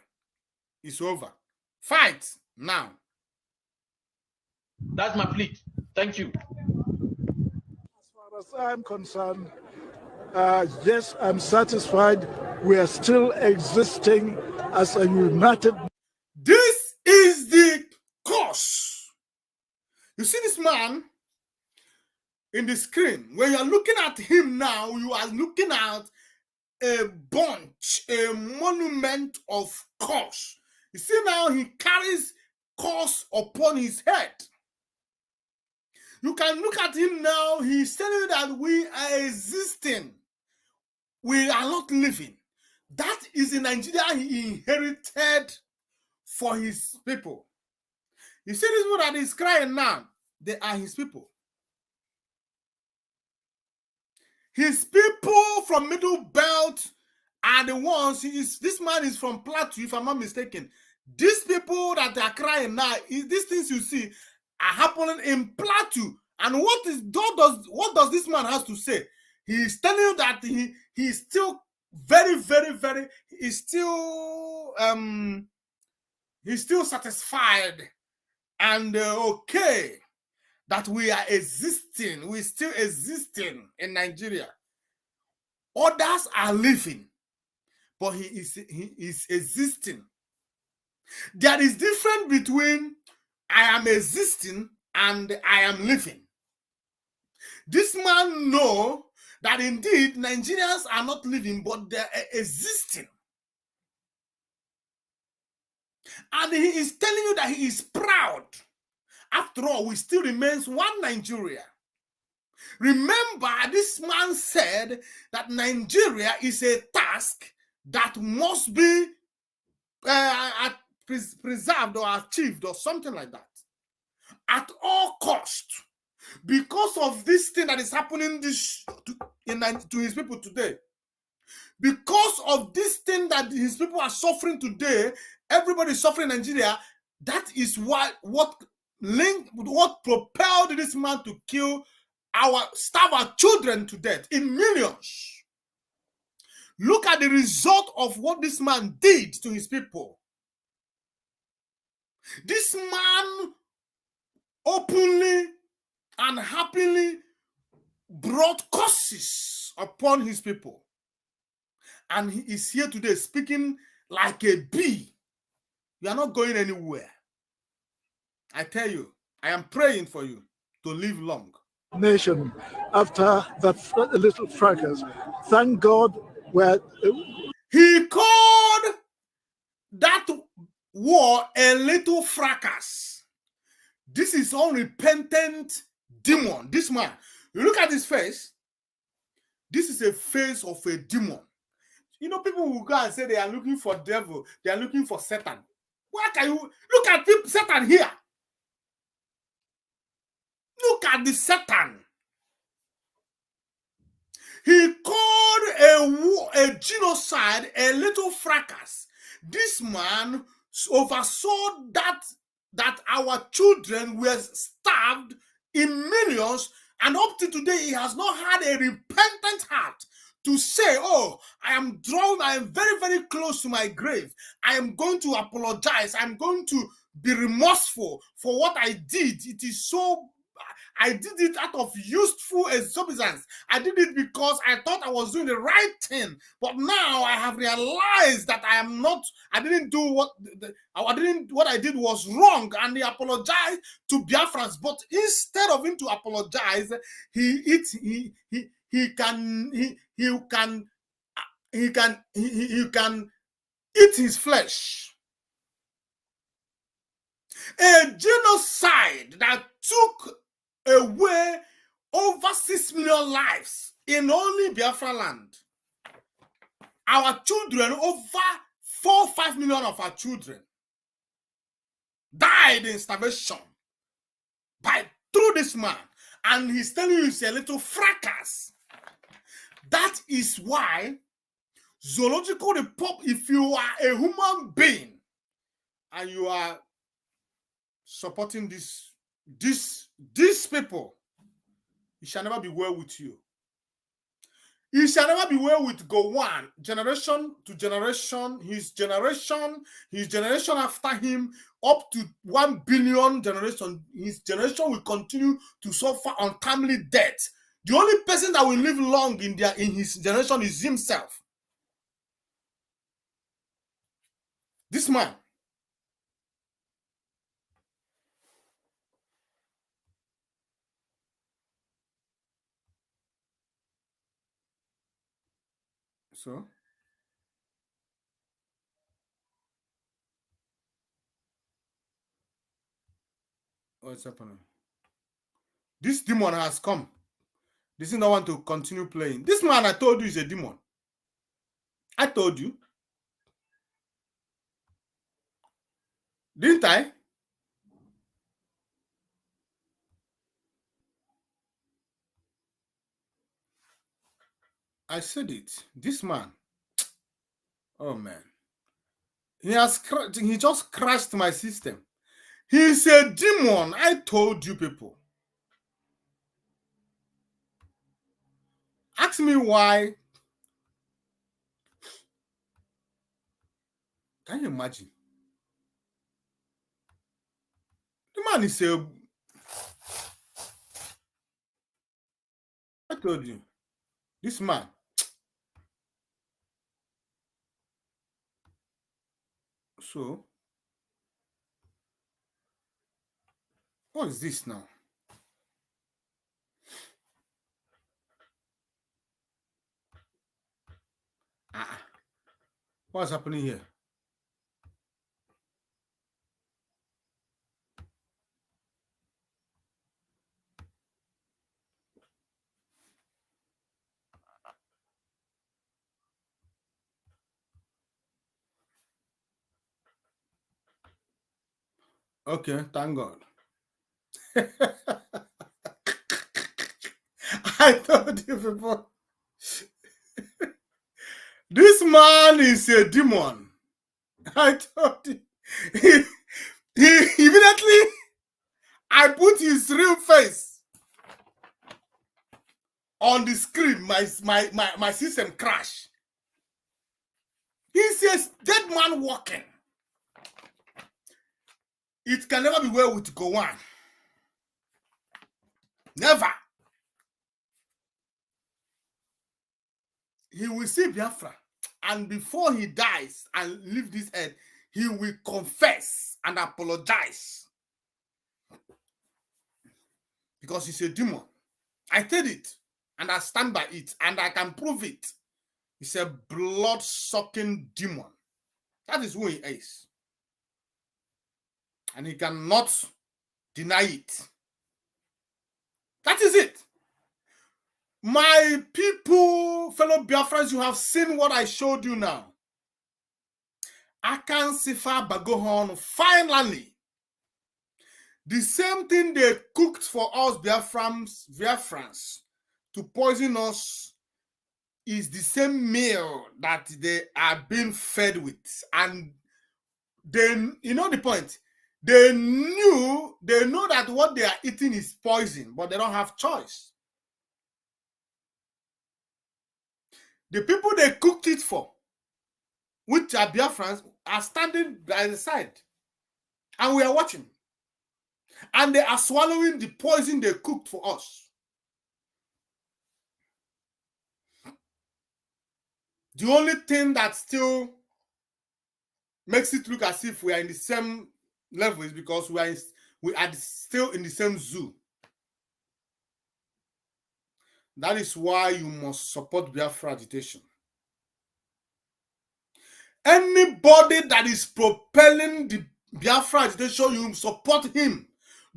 It's over. Fight now. That's my plea. Thank you. As far as I'm concerned, yes, I'm satisfied. We are still existing as a united. This is the cause. You see this man in the screen. When you are looking at him now, you are looking at a bunch, a monument of cause. You see now he carries cause upon his head. You can look at him now. He's telling you that we are existing. We are not living. That is in Nigeria he inherited for his people. You see this one that is crying now? They are his people. His people from Middle Belt are the ones. This man is from Plateau, if I'm not mistaken. These people that are crying now, these things you see are happening in Plateau. And what does this man has to say? He is telling you that he is still very, very, very, he's still satisfied and okay that we are existing. We're still existing in Nigeria. Others are living, but he is existing. There is difference between I am existing and I am living. This man knows that indeed Nigerians are not living, but they are existing. And he is telling you that he is proud. After all, we still remains one Nigeria. Remember, this man said that Nigeria is a task that must be preserved or achieved or something like that at all costs. Because of this thing that is happening to his people today, because of this thing that his people are suffering today, everybody is suffering in Nigeria. That is what propelled this man to starve our children to death in millions. Look at the result of what this man did to his people. This man openly and happily brought curses upon his people. And he is here today speaking like a bee. You are not going anywhere. I tell you, I am praying for you to live long. Nation after that little fracas. Thank God he called that war a little fracas. This is unrepentant demon. This man, you look at his face. This is a face of a demon. You know, people will go and say they are looking for devil. They are looking for Satan. Why can you look at people, Satan here? Look at the Satan. He called a genocide a little fracas. This man oversaw that our children were starved in millions, and up to today he has not had a repentant heart to say, oh, I am very, very close to my grave. I am going to apologize. I'm going to be remorseful for what I did. It is so, I did it out of useful exuberance. I did it because I thought I was doing the right thing. But now I have realized that I am not, I didn't do what I did was wrong. And he apologized to Biafrans. But instead of him to apologize, he can eat his flesh. A genocide that took away over 6 million lives in only Biafra land. Our children, over 4 or 5 million of our children died in starvation through this man. And he's telling you it's a little fracas. That is why Zoological Report, if you are a human being and you are supporting these people, it shall never be well with you. It shall never be well with Gowon, generation to generation, his generation after him, up to 1 billion generation. His generation will continue to suffer untimely death. The only person that will live long in his generation is himself. This man. So, what's happening? This demon has come. This is not want to continue playing. This man I told you is a demon. I told you. Didn't I? I said it. This man. Oh man. He just crashed my system. He's a demon. I told you people. Ask me why. Can you imagine? The man is a... I told you. This man. So, what is this now? What's happening here? Okay, thank God. I told you before. This man is a demon. I told you. He immediately, I put his real face on the screen. My system crashed. He's a dead man walking. It can never be well with Gowon. Never. He will see Biafra, and before he dies and leave this earth, he will confess and apologize. Because he's a demon. I said it, and I stand by it, and I can prove it. He's a blood-sucking demon. That is who he is. And he cannot deny it. That is it. My people, fellow Biafrans, you have seen what I showed you now. Intesify Bagohon, finally. The same thing they cooked for us, Biafrans, to poison us is the same meal that they are being fed with. And they, you know the point, they know that what they are eating is poison, but they don't have choice. The people they cooked it for, which are Biafrans, are standing by the side. And we are watching. And they are swallowing the poison they cooked for us. The only thing that still makes it look as if we are in the same level is because we are still in the same zoo. That is why you must support Biafra agitation. Anybody that is propelling the Biafra agitation, you support him.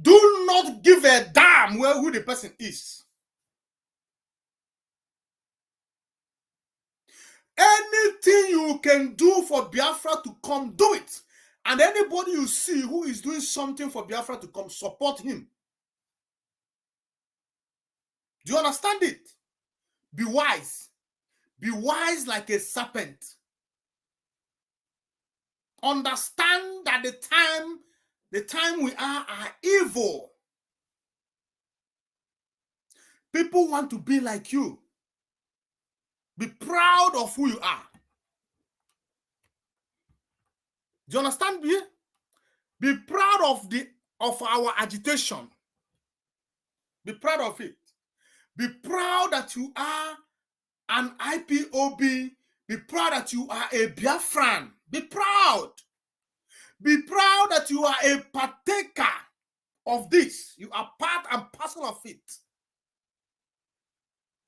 Do not give a damn who the person is. Anything you can do for Biafra to come, do it. And anybody you see who is doing something for Biafra to come, support him. Do you understand it? Be wise. Be wise like a serpent. Understand that the time we are evil. People want to be like you. Be proud of who you are. Do you understand me? Be proud of our agitation. Be proud of it. Be proud that you are an IPOB. Be proud that you are a Biafran. Be proud. Be proud that you are a partaker of this. You are part and parcel of it.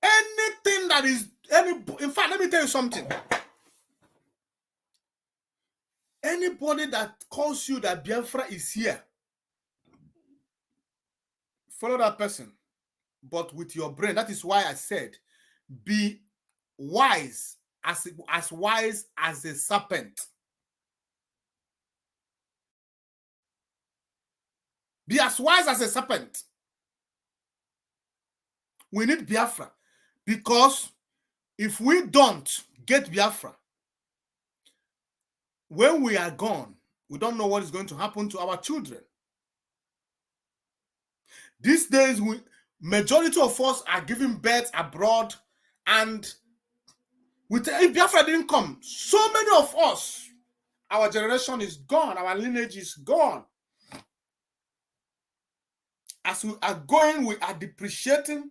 Anything that is in fact, let me tell you something. Anybody that calls you that Biafra is here, follow that person, but with your brain. That is why I said, be wise, as wise as a serpent. Be as wise as a serpent. We need Biafra, because if we don't get Biafra, when we are gone, we don't know what is going to happen to our children. These days, majority of us are giving birth abroad, and if Biafra didn't come, so many of us, our generation is gone, our lineage is gone. As we are going, we are depreciating,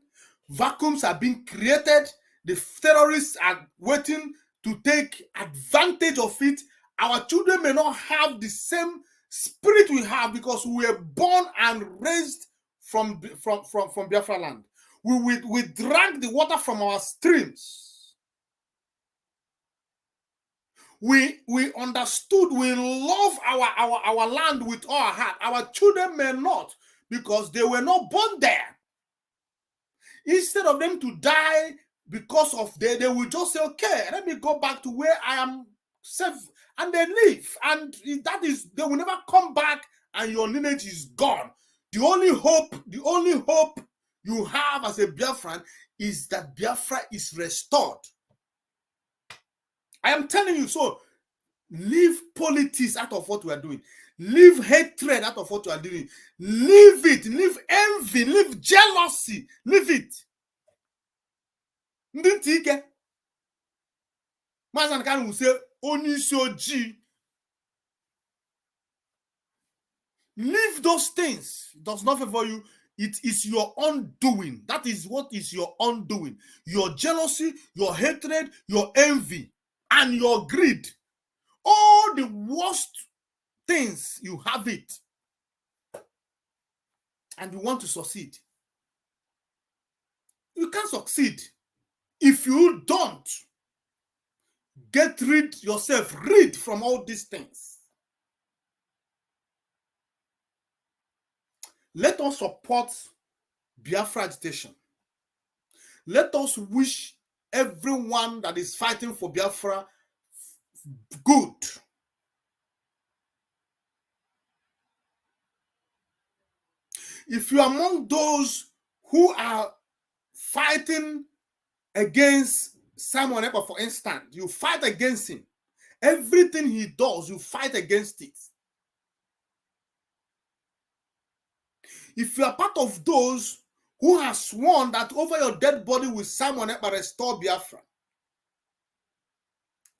vacuums are being created, the terrorists are waiting to take advantage of it. Our children may not have the same spirit we have because we were born and raised from Biafra land. We drank the water from our streams. We understood, we love our land with our heart. Our children may not, because they were not born there. Instead of them to die because of they will just say, okay, let me go back to where I am safe, and they live. And that is, they will never come back, and your lineage is gone. The only hope you have as a Biafran is that Biafra is restored. I am telling you, so leave politics out of what we are doing. Leave hatred out of what you are doing. Leave it. Leave envy. Leave jealousy. Leave it. Mazan can will say, Onisoji. Leave those things. It does not favor you. It is your undoing. That is what is your undoing. Your jealousy, your hatred, your envy, and your greed. All the worst things, you have it. And you want to succeed. You can't succeed if you don't get rid from all these things. Let us support Biafra agitation. Let us wish everyone that is fighting for Biafra good. If you are among those who are fighting against Simon Ekpa, for instance, you fight against him. Everything he does, you fight against it. If you are part of those who have sworn that over your dead body will Simon Ekpa restore Biafra,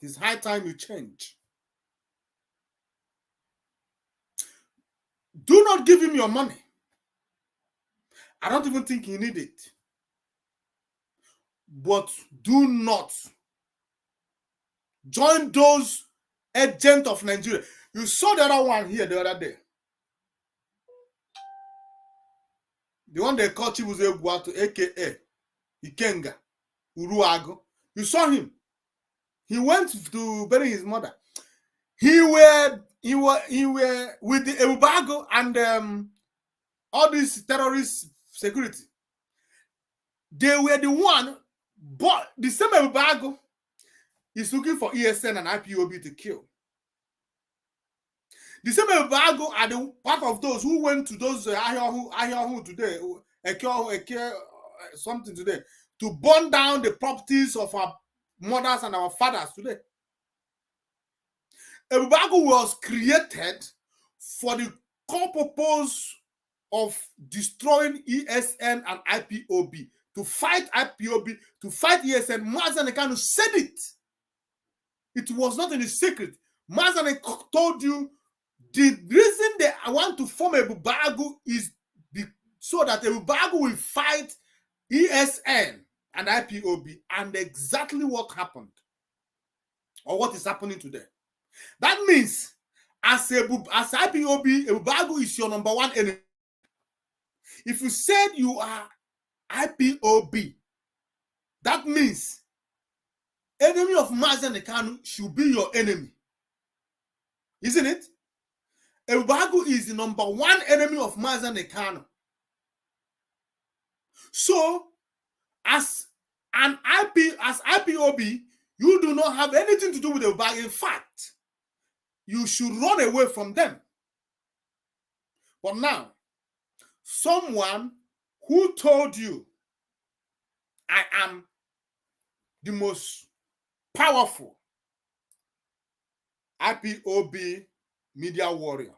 it is high time you change. Do not give him your money. I don't even think he needs it. But do not join those agents of Nigeria. You saw the other one here the other day. The one they called Chibuze aka Ikenga Uruago. You saw him. He went to bury his mother. He were with the Ebubago and all these terrorist security. They were the one, but the same Ebubago is looking for ESN and IPOB to kill. The same Ebubago are the part of those who went to those Ahiohu today, something today, to burn down the properties of our mothers and our fathers today. Ebubago was created for the core purpose of destroying ESN and IPOB, to fight IPOB, to fight ESN. Mazen Kanu said it. It was not in a secret. Mazen told you the reason they want to form Ebubago is so that Ebubago will fight ESN and IPOB, and exactly what happened, or what is happening today. That means, as IPOB, Ebubago is your number one enemy. If you said you are IPOB, that means enemy of Mazen Kanu should be your enemy. Isn't it? Ebubago is the number one enemy of Mazen Kanu. So, as IPOB, you do not have anything to do with Ebubago. In fact, you should run away from them. But now, someone who told you, I am the most powerful IPOB media warrior.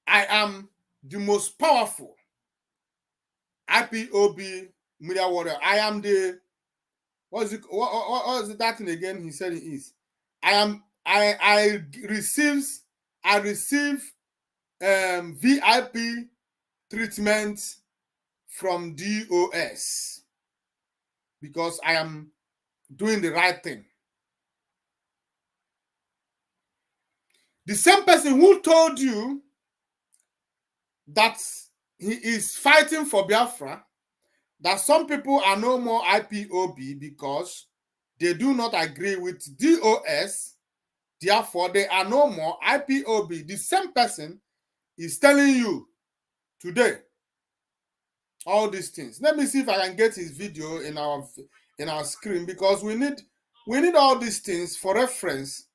I am the most powerful IPOB media warrior. I am the, what is it that thing again he said he is? I receive VIP treatment from DOS because I am doing the right thing. The same person who told you that he is fighting for Biafra, that some people are no more IPOB because they do not agree with DOS, therefore they are no more IPOB. The same person is telling you today all these things. Let me see if I can get his video in our screen, because we need all these things for reference.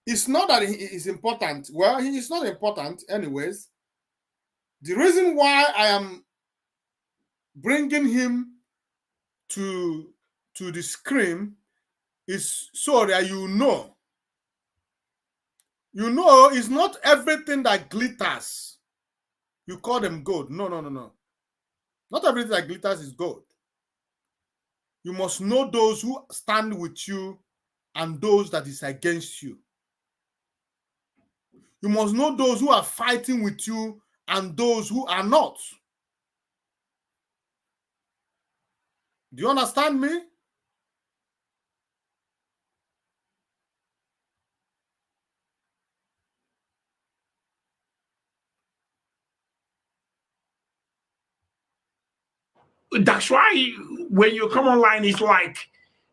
It's not that he is important. Well, he is not important anyways. The reason why I am bringing him to the screen is so that you know, it's not everything that glitters you call them gold. No. Not everything that glitters is gold. You must know those who stand with you and those that is against you. You must know those who are fighting with you and those who are not. Do you understand me? That's why when you come online, it's like,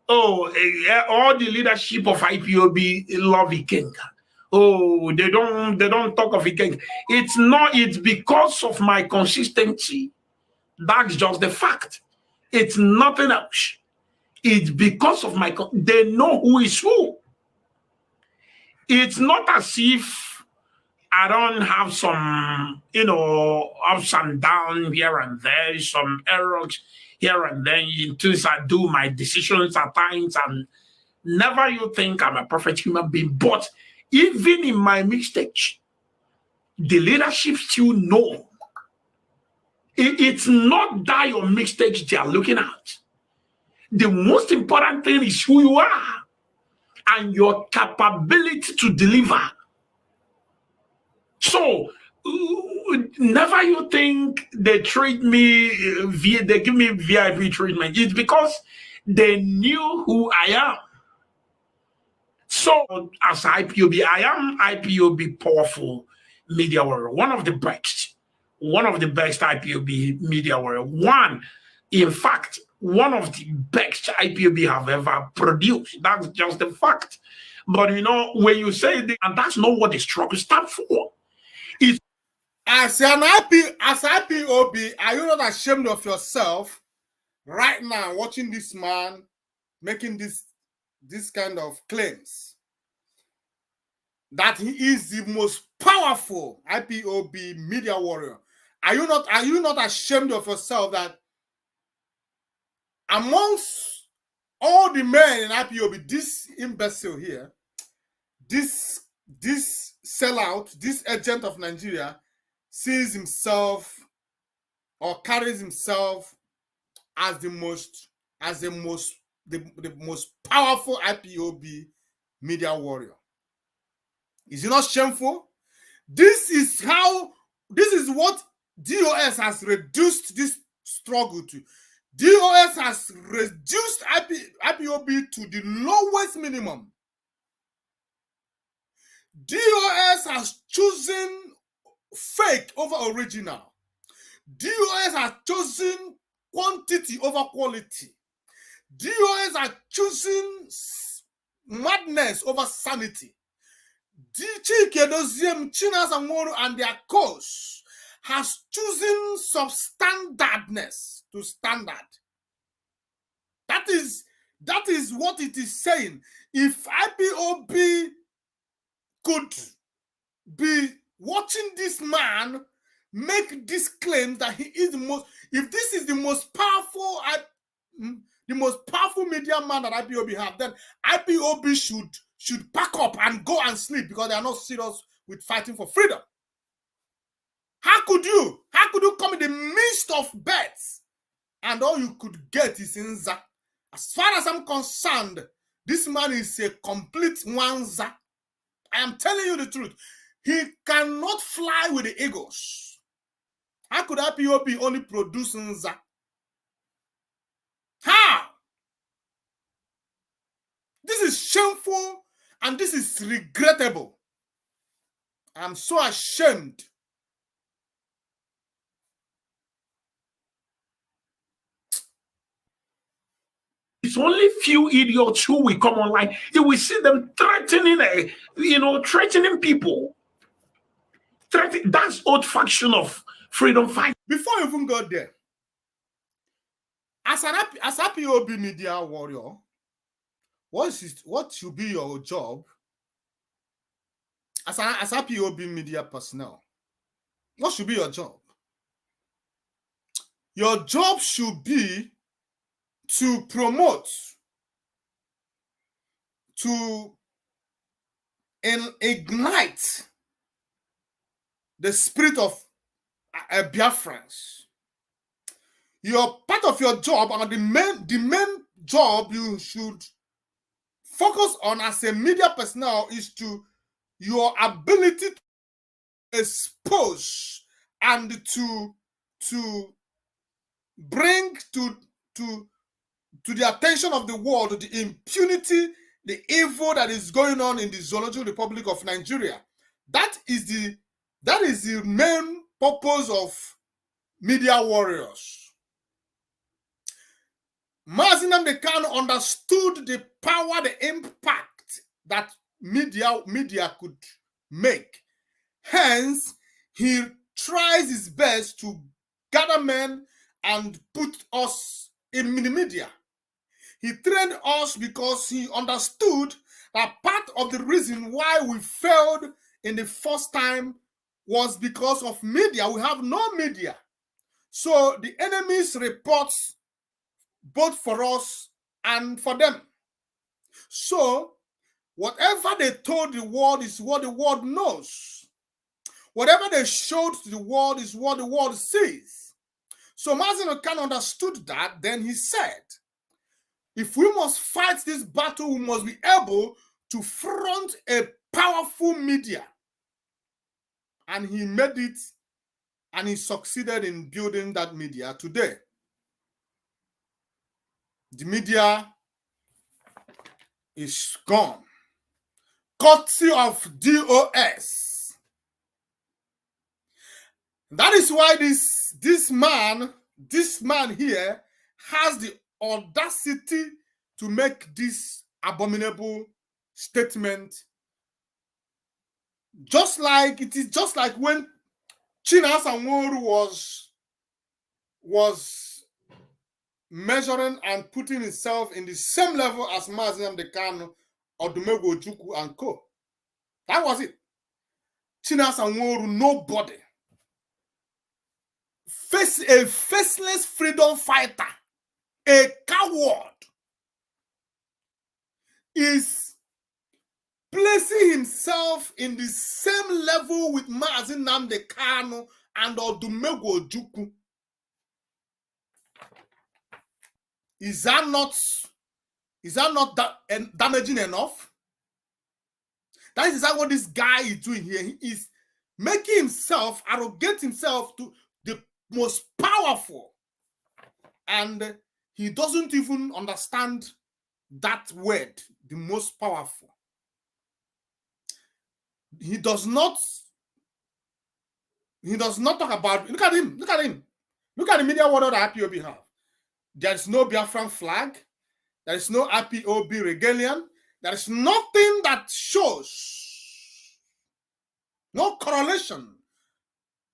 oh, all the leadership of IPOB love Ikenga. oh, they don't talk of it. It's not, it's because of my consistency. That's just the fact. It's nothing else. It's because of my, they know who is who. It's not as if I don't have some, ups and downs here and there, some errors here and there, until I do my decisions at times, and never you think I'm a perfect human being. But even in my mistakes, the leadership still know. It's not that your mistakes they are looking at. The most important thing is who you are and your capability to deliver. So never you think they treat me, they give me VIP treatment. It's because they knew who I am. So as IPOB, I am IPOB powerful media warrior, one of the best IPOB media warrior. In fact, one of the best IPOB have ever produced. That's just the fact. But when you say that, and that's not what the struggle stands for. It's as IPOB, are you not ashamed of yourself right now watching this man making this kind of claims that he is the most powerful IPOB media warrior? Are you not ashamed of yourself that amongst all the men in IPOB, this imbecile here, this sellout, this agent of Nigeria sees himself or carries himself as the most powerful IPOB media warrior? Is it not shameful? This is what DOS has reduced this struggle to. DOS has reduced IPOB to the lowest minimum. DOS has chosen fake over original. DOS has chosen quantity over quality. DOS are choosing madness over sanity. Chike Doziem, Chinas and their cause has chosen substandardness to standard. That is what it is saying. If IPOB could be watching this man make this claim that he is the most, if this is the most powerful media man that IPOB have, then IPOB should pack up and go and sleep because they are not serious with fighting for freedom. How could you come in the midst of bets and all you could get is Nza? As far as I'm concerned, this man is a complete Wanza. I am telling you the truth. He cannot fly with the eagles. How could IPOB only produce Nza? How? This is shameful and this is regrettable. I'm so ashamed. It's only few idiots who will come online. You will see them threatening, threatening people. That's old faction of freedom fight. Before you even got there, as IPOB media warrior, what should be your job as IPOB media personnel? What should be your job? Your job should be to promote, to ignite the spirit of Biafrans. Your part of your job, and the main job you should focus on as a media personnel is to your ability to expose and to bring to the attention of the world the impunity, the evil that is going on in the Zoological Republic of Nigeria. That is the main purpose of media warriors. Mazi Nnamdi Kanu understood the power, the impact that media could make. Hence, he tries his best to gather men and put us in the media. He trained us because he understood that part of the reason why we failed in the first time was because of media. We have no media. So the enemy's reports both for us and for them. So whatever they told the world is what the world knows. Whatever they showed to the world is what the world sees. So Mazi Khan understood that. Then he said, if we must fight this battle, we must be able to front a powerful media. And he made it, and he succeeded in building that media today. The media is gone. Courtesy of DOS. That is why this man here has the audacity to make this abominable statement. Just like when Chinasa Nworu was measuring and putting himself in the same level as Mazi Nnamdi Kanu, Odumegwu Ojukwu and co. That was it. Chinasa Nworu, nobody. A faceless freedom fighter, a coward, is placing himself in the same level with Mazi Nnamdi Kanu and Odumegwu Ojukwu. Is that not damaging enough? That is exactly what this guy is doing here. He is making himself, arrogate himself to the most powerful. And he doesn't even understand that word, the most powerful. He does not talk about, look at him. Look at the media world that IPOB have. There is no Biafran flag. There is no IPOB regalia. There is nothing that shows, no correlation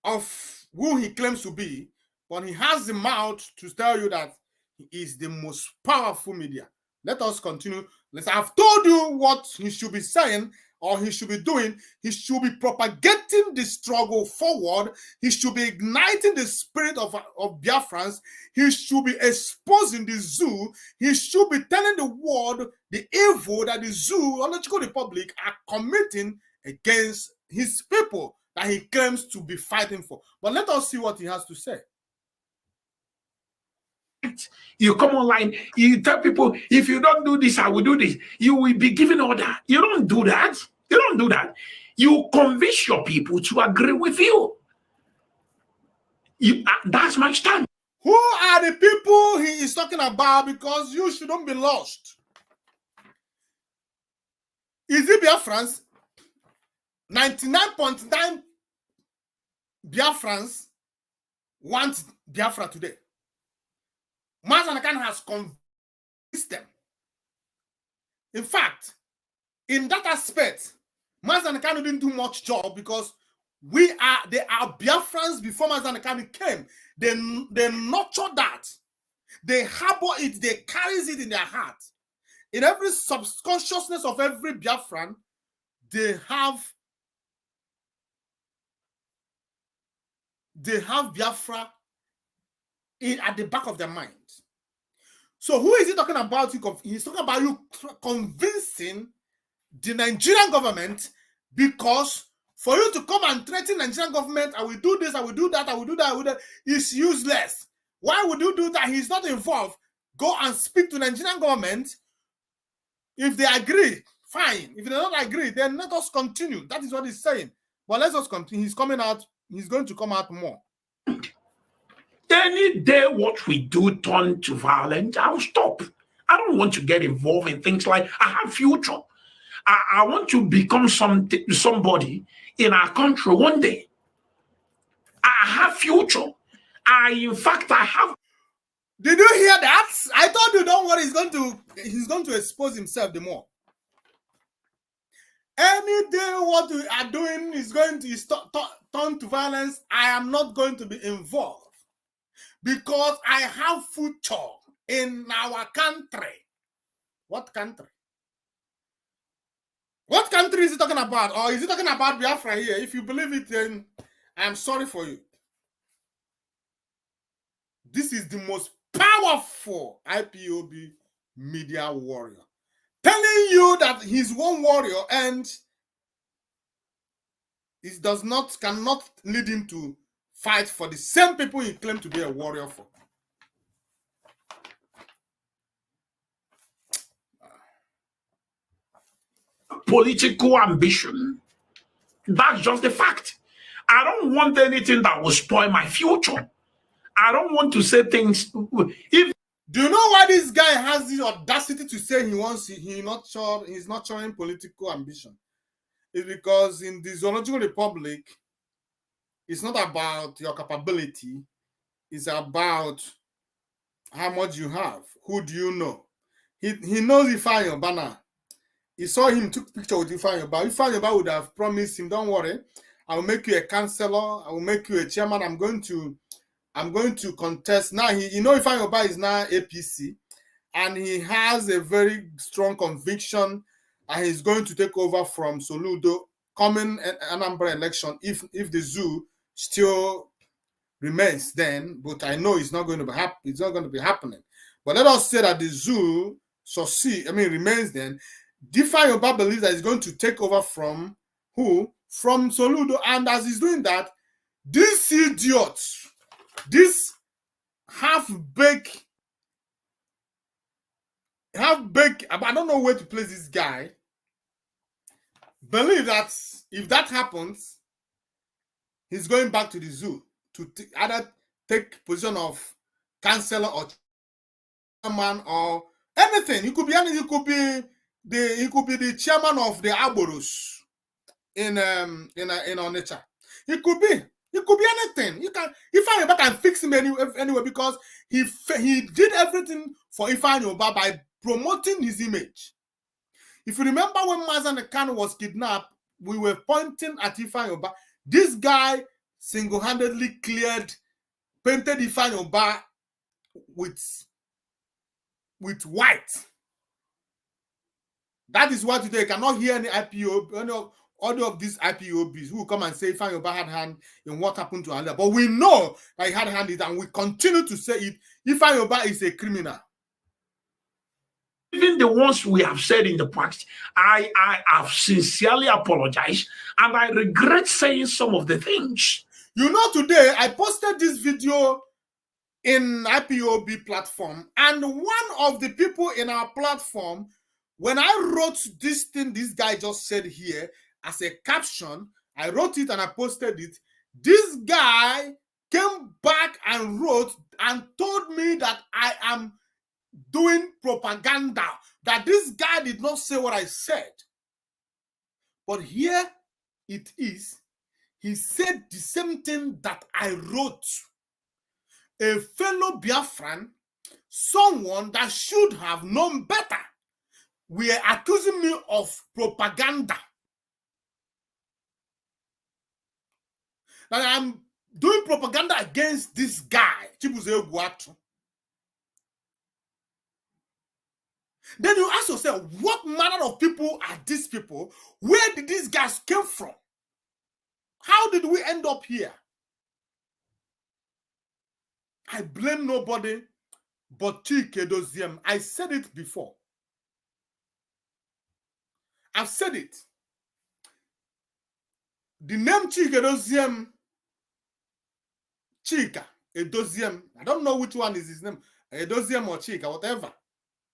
of who he claims to be, but he has the mouth to tell you that he is the most powerful media. Let us continue. I've told you what he should be saying or he should be doing. He should be propagating the struggle forward. He should be igniting the spirit of Biafrans. He should be exposing the zoo. He should be telling the world the evil that the Zoological Republic are committing against his people that he claims to be fighting for. But let us see what he has to say. You come online, you tell people, if you don't do this, I will do this. You will be given order. You don't do that. You don't do that. You convince your people to agree with you. That's my stand. Who are the people he is talking about? Because you shouldn't be lost. Is it Biafrans? 99.9 Biafrans want Biafra today. Mazi Nnamdi Kanu has convinced them. In fact, in that aspect, Mazi Nnamdi Kanu didn't do much job because they are Biafrans before Mazi Nnamdi Kanu came. They nurture that. They harbor it. They carry it in their heart. In every subconsciousness of every Biafran, they have Biafra at the back of their mind. So who is he talking about? He's talking about you convincing the Nigerian government, because for you to come and threaten the Nigerian government, I will do this, I will do that, I will do that, I will do that, is useless. Why would you do that? He's not involved. Go and speak to the Nigerian government. If they agree, fine. If they don't agree, then let us continue. That is what he's saying. But let's just continue. He's coming out. He's going to come out more. Any day what we do turn to violence, I'll stop. I don't want to get involved in things like I have future. I want to become somebody in our country one day. I have future. In fact, I have. Did you hear that? I told you, don't worry, he's going to expose himself the more. Any day what we are doing is going to turn to violence, I am not going to be involved because I have future in our country. What country? What country is he talking about? Or is he talking about Biafra here? If you believe it, then I'm sorry for you. This is the most powerful IPOB media warrior, telling you that he's one warrior and it cannot lead him to fight for the same people he claimed to be a warrior for. Political ambition. That's just the fact. I don't want anything that will spoil my future. I don't want to say things. If do you know why this guy has the audacity to say he's not showing political ambition? It's because in the Zoological Republic, it's not about your capability. It's about how much you have. Who do you know? He knows Ifeanyi Ubah. He saw him, took picture with Ifeanyi Ubah. Ifeanyi Ubah would have promised him, don't worry, I will make you a councillor. I will make you a chairman. I'm going to contest. Now, Ifeanyi Ubah is now APC, and he has a very strong conviction and he's going to take over from Soludo coming Anambra election if the zoo still remains then, but I know it's not going to be happening. But let us say that the zoo remains then. Ifeanyi Ubah believes that he's going to take over from who? From Soludo. And as he's doing that, this idiot, this half-baked, I don't know where to place this guy, believe that if that happens, he's going back to the zoo to either take position of councillor or chairman or anything. He could be the chairman of the Arboros in Onitsha. He could be anything. Ifeanyi Ubah can fix him anyway because he did everything for Ifeanyi Ubah by promoting his image. If you remember when Mazen Khan was kidnapped, we were pointing at Ifeanyi Ubah. This guy single-handedly painted Ifeanyi Ubah with white. That is why today you cannot hear any of these IPOBs who come and say Ifeanyi Ubah had hand in what happened to Allah. But we know that he had hand in it, and we continue to say it. Ifeanyi Ubah is a criminal. even the ones we have said in the past, I have sincerely apologized, and I regret saying some of the things. You know, today I posted this video in IPOB platform, and one of the people in our platform, when I wrote this thing this guy just said here as a caption, I wrote it and I posted it. This guy came back and wrote and told me that I am doing propaganda, that this guy did not say what I said. But here it is. He said the same thing that I wrote. A fellow Biafran, someone that should have known better, were accusing me of propaganda. That I'm doing propaganda against this guy, Chibuze Guatu. Then you ask yourself, what manner of people are these people? Where did these guys come from? How did we end up here? I blame nobody but Chike Doziem. I said it before. I've said it. The name Chike Doziem, Chika Edoziem, I don't know which one is his name, Edoziem or Chika, whatever.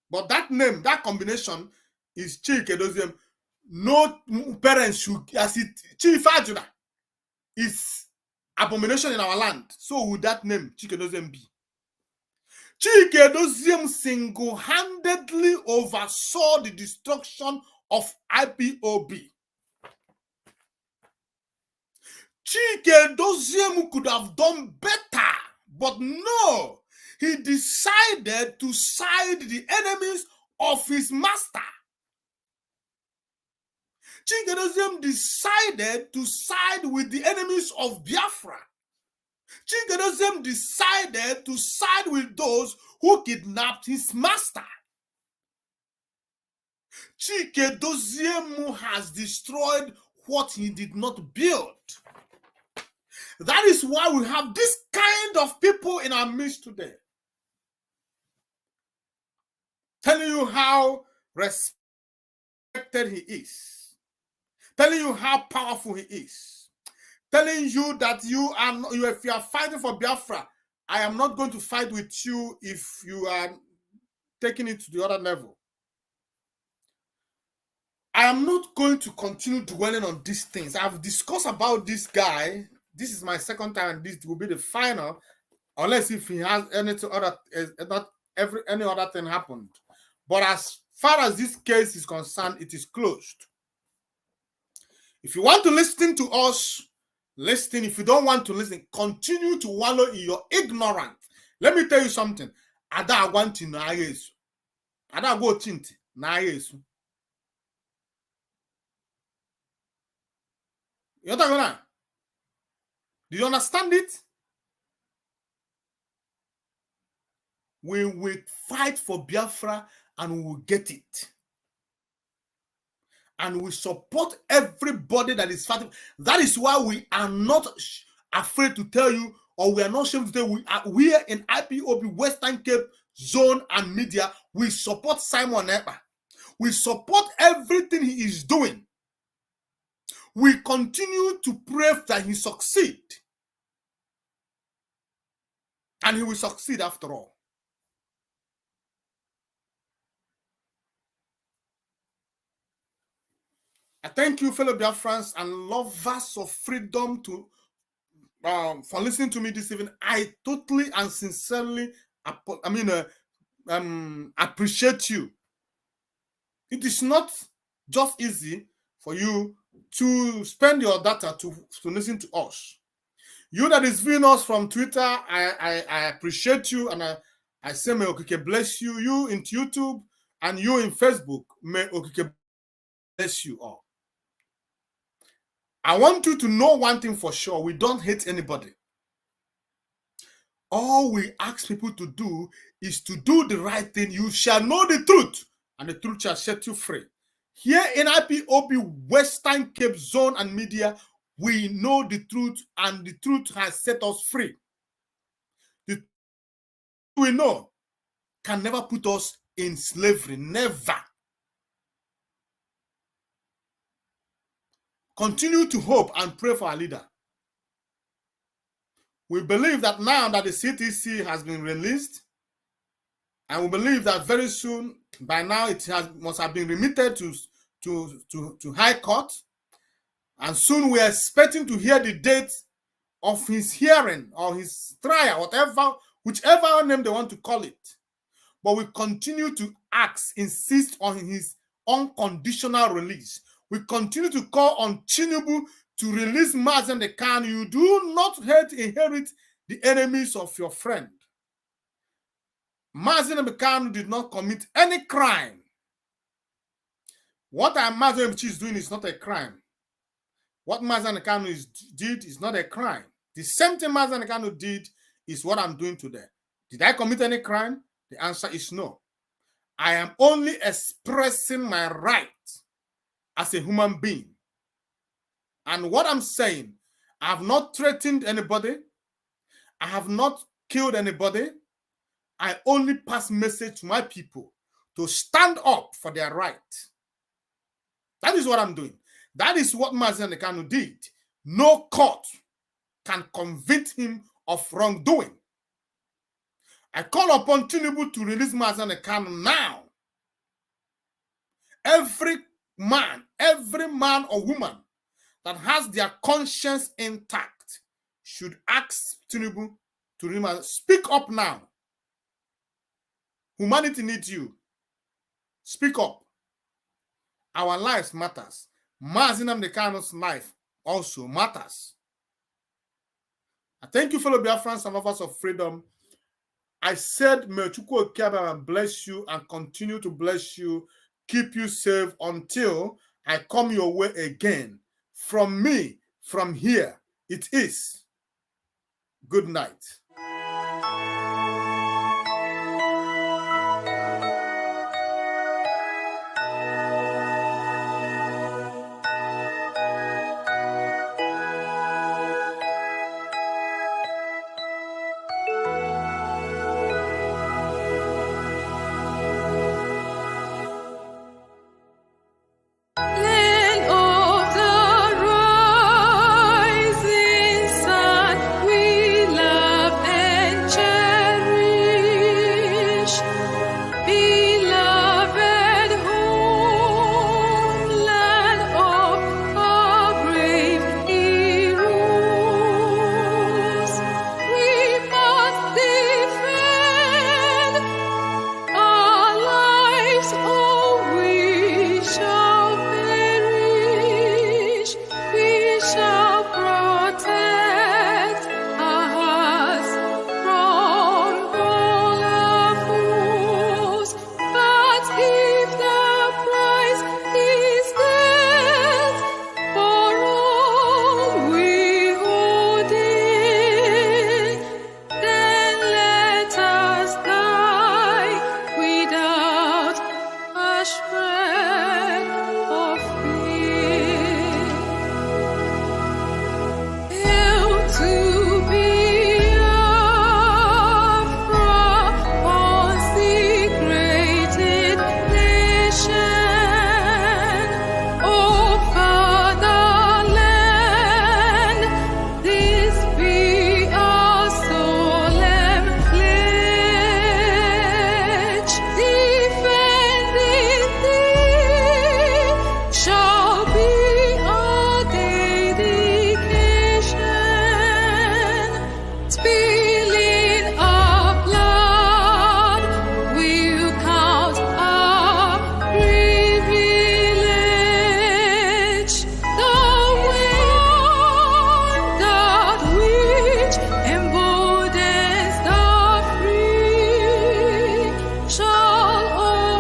But that name, that combination is Chike Edoziem. No parents should, as it, Chief Ajuna is abomination in our land. So would that name, Chike Edoziem, be? Chike Edoziem single-handedly oversaw the destruction of IPOB. Chike Edoziem could have done better, but no. He decided to side the enemies of his master. Chikadoziem decided to side with the enemies of Biafra. Chikadoziem decided to side with those who kidnapped his master. Chikadoziem has destroyed what he did not build. That is why we have this kind of people in our midst today. Telling you how respected he is. Telling you how powerful he is. Telling you that if you are fighting for Biafra, I am not going to fight with you if you are taking it to the other level. I am not going to continue dwelling on these things. I've discussed about this guy. This is my second time, and this will be the final, unless if he has any other thing happened. But as far as this case is concerned, it is closed. If you want to listen to us, listen. If you don't want to listen, continue to wallow in your ignorance. Let me tell you something. Ada want to know Yesu. Ada go chinti na Yesu. You know? Do you understand it? We will fight for Biafra and we will get it. And we support everybody that is fighting. That is why we are not afraid to tell you, or we are not ashamed to tell you, we are in IPOB, Western Cape Zone and Media. We support Simon Ekpa. We support everything he is doing. We continue to pray that he succeed. And he will succeed after all. I thank you, fellow Biafrans and lovers of freedom, for listening to me this evening. I totally and sincerely appreciate you. It is not just easy for you to spend your data to listen to us. You that is viewing us from Twitter, I appreciate you, and I say may Okike bless you. You in YouTube and you in Facebook, may Okike bless you all. I want you to know one thing for sure. We don't hate anybody. All we ask people to do is to do the right thing. You shall know the truth, and the truth shall set you free. Here in IPOB, Western Cape Zone and Media, we know the truth, and the truth has set us free. The truth we know can never put us in slavery. Never. Continue to hope and pray for our leader. We believe that now that the CTC has been released, and we believe that very soon, by now, must have been remitted to High Court, and soon we are expecting to hear the date of his hearing or his trial, whichever name they want to call it. But we continue to insist on his unconditional release. We continue to call on Tinubu to release Mazen Khan. You do not inherit the enemies of your friend. Mazen Khan did not commit any crime. What Mazen is doing is not a crime. What Mazen Khan did is not a crime. The same thing Mazen Khan did is what I'm doing today. Did I commit any crime? The answer is no. I am only expressing my right as a human being. And what I'm saying, I have not threatened anybody. I have not killed anybody. I only pass message to my people to stand up for their right. That is what I'm doing. That is what Mazen Kanu did. No court can convict him of wrongdoing. I call upon Tinubu to release Mazen Kanu now. Every man or woman that has their conscience intact should ask Tinubu to release. Speak up now. Humanity needs you. Speak up. Our lives matters. Mazen Kanu's life also matters. I thank you, fellow Biafrans and lovers of freedom. I said, may Chukwu Okiaba bless you and continue to bless you, keep you safe until I come your way again. From me, from here, it is. Good night.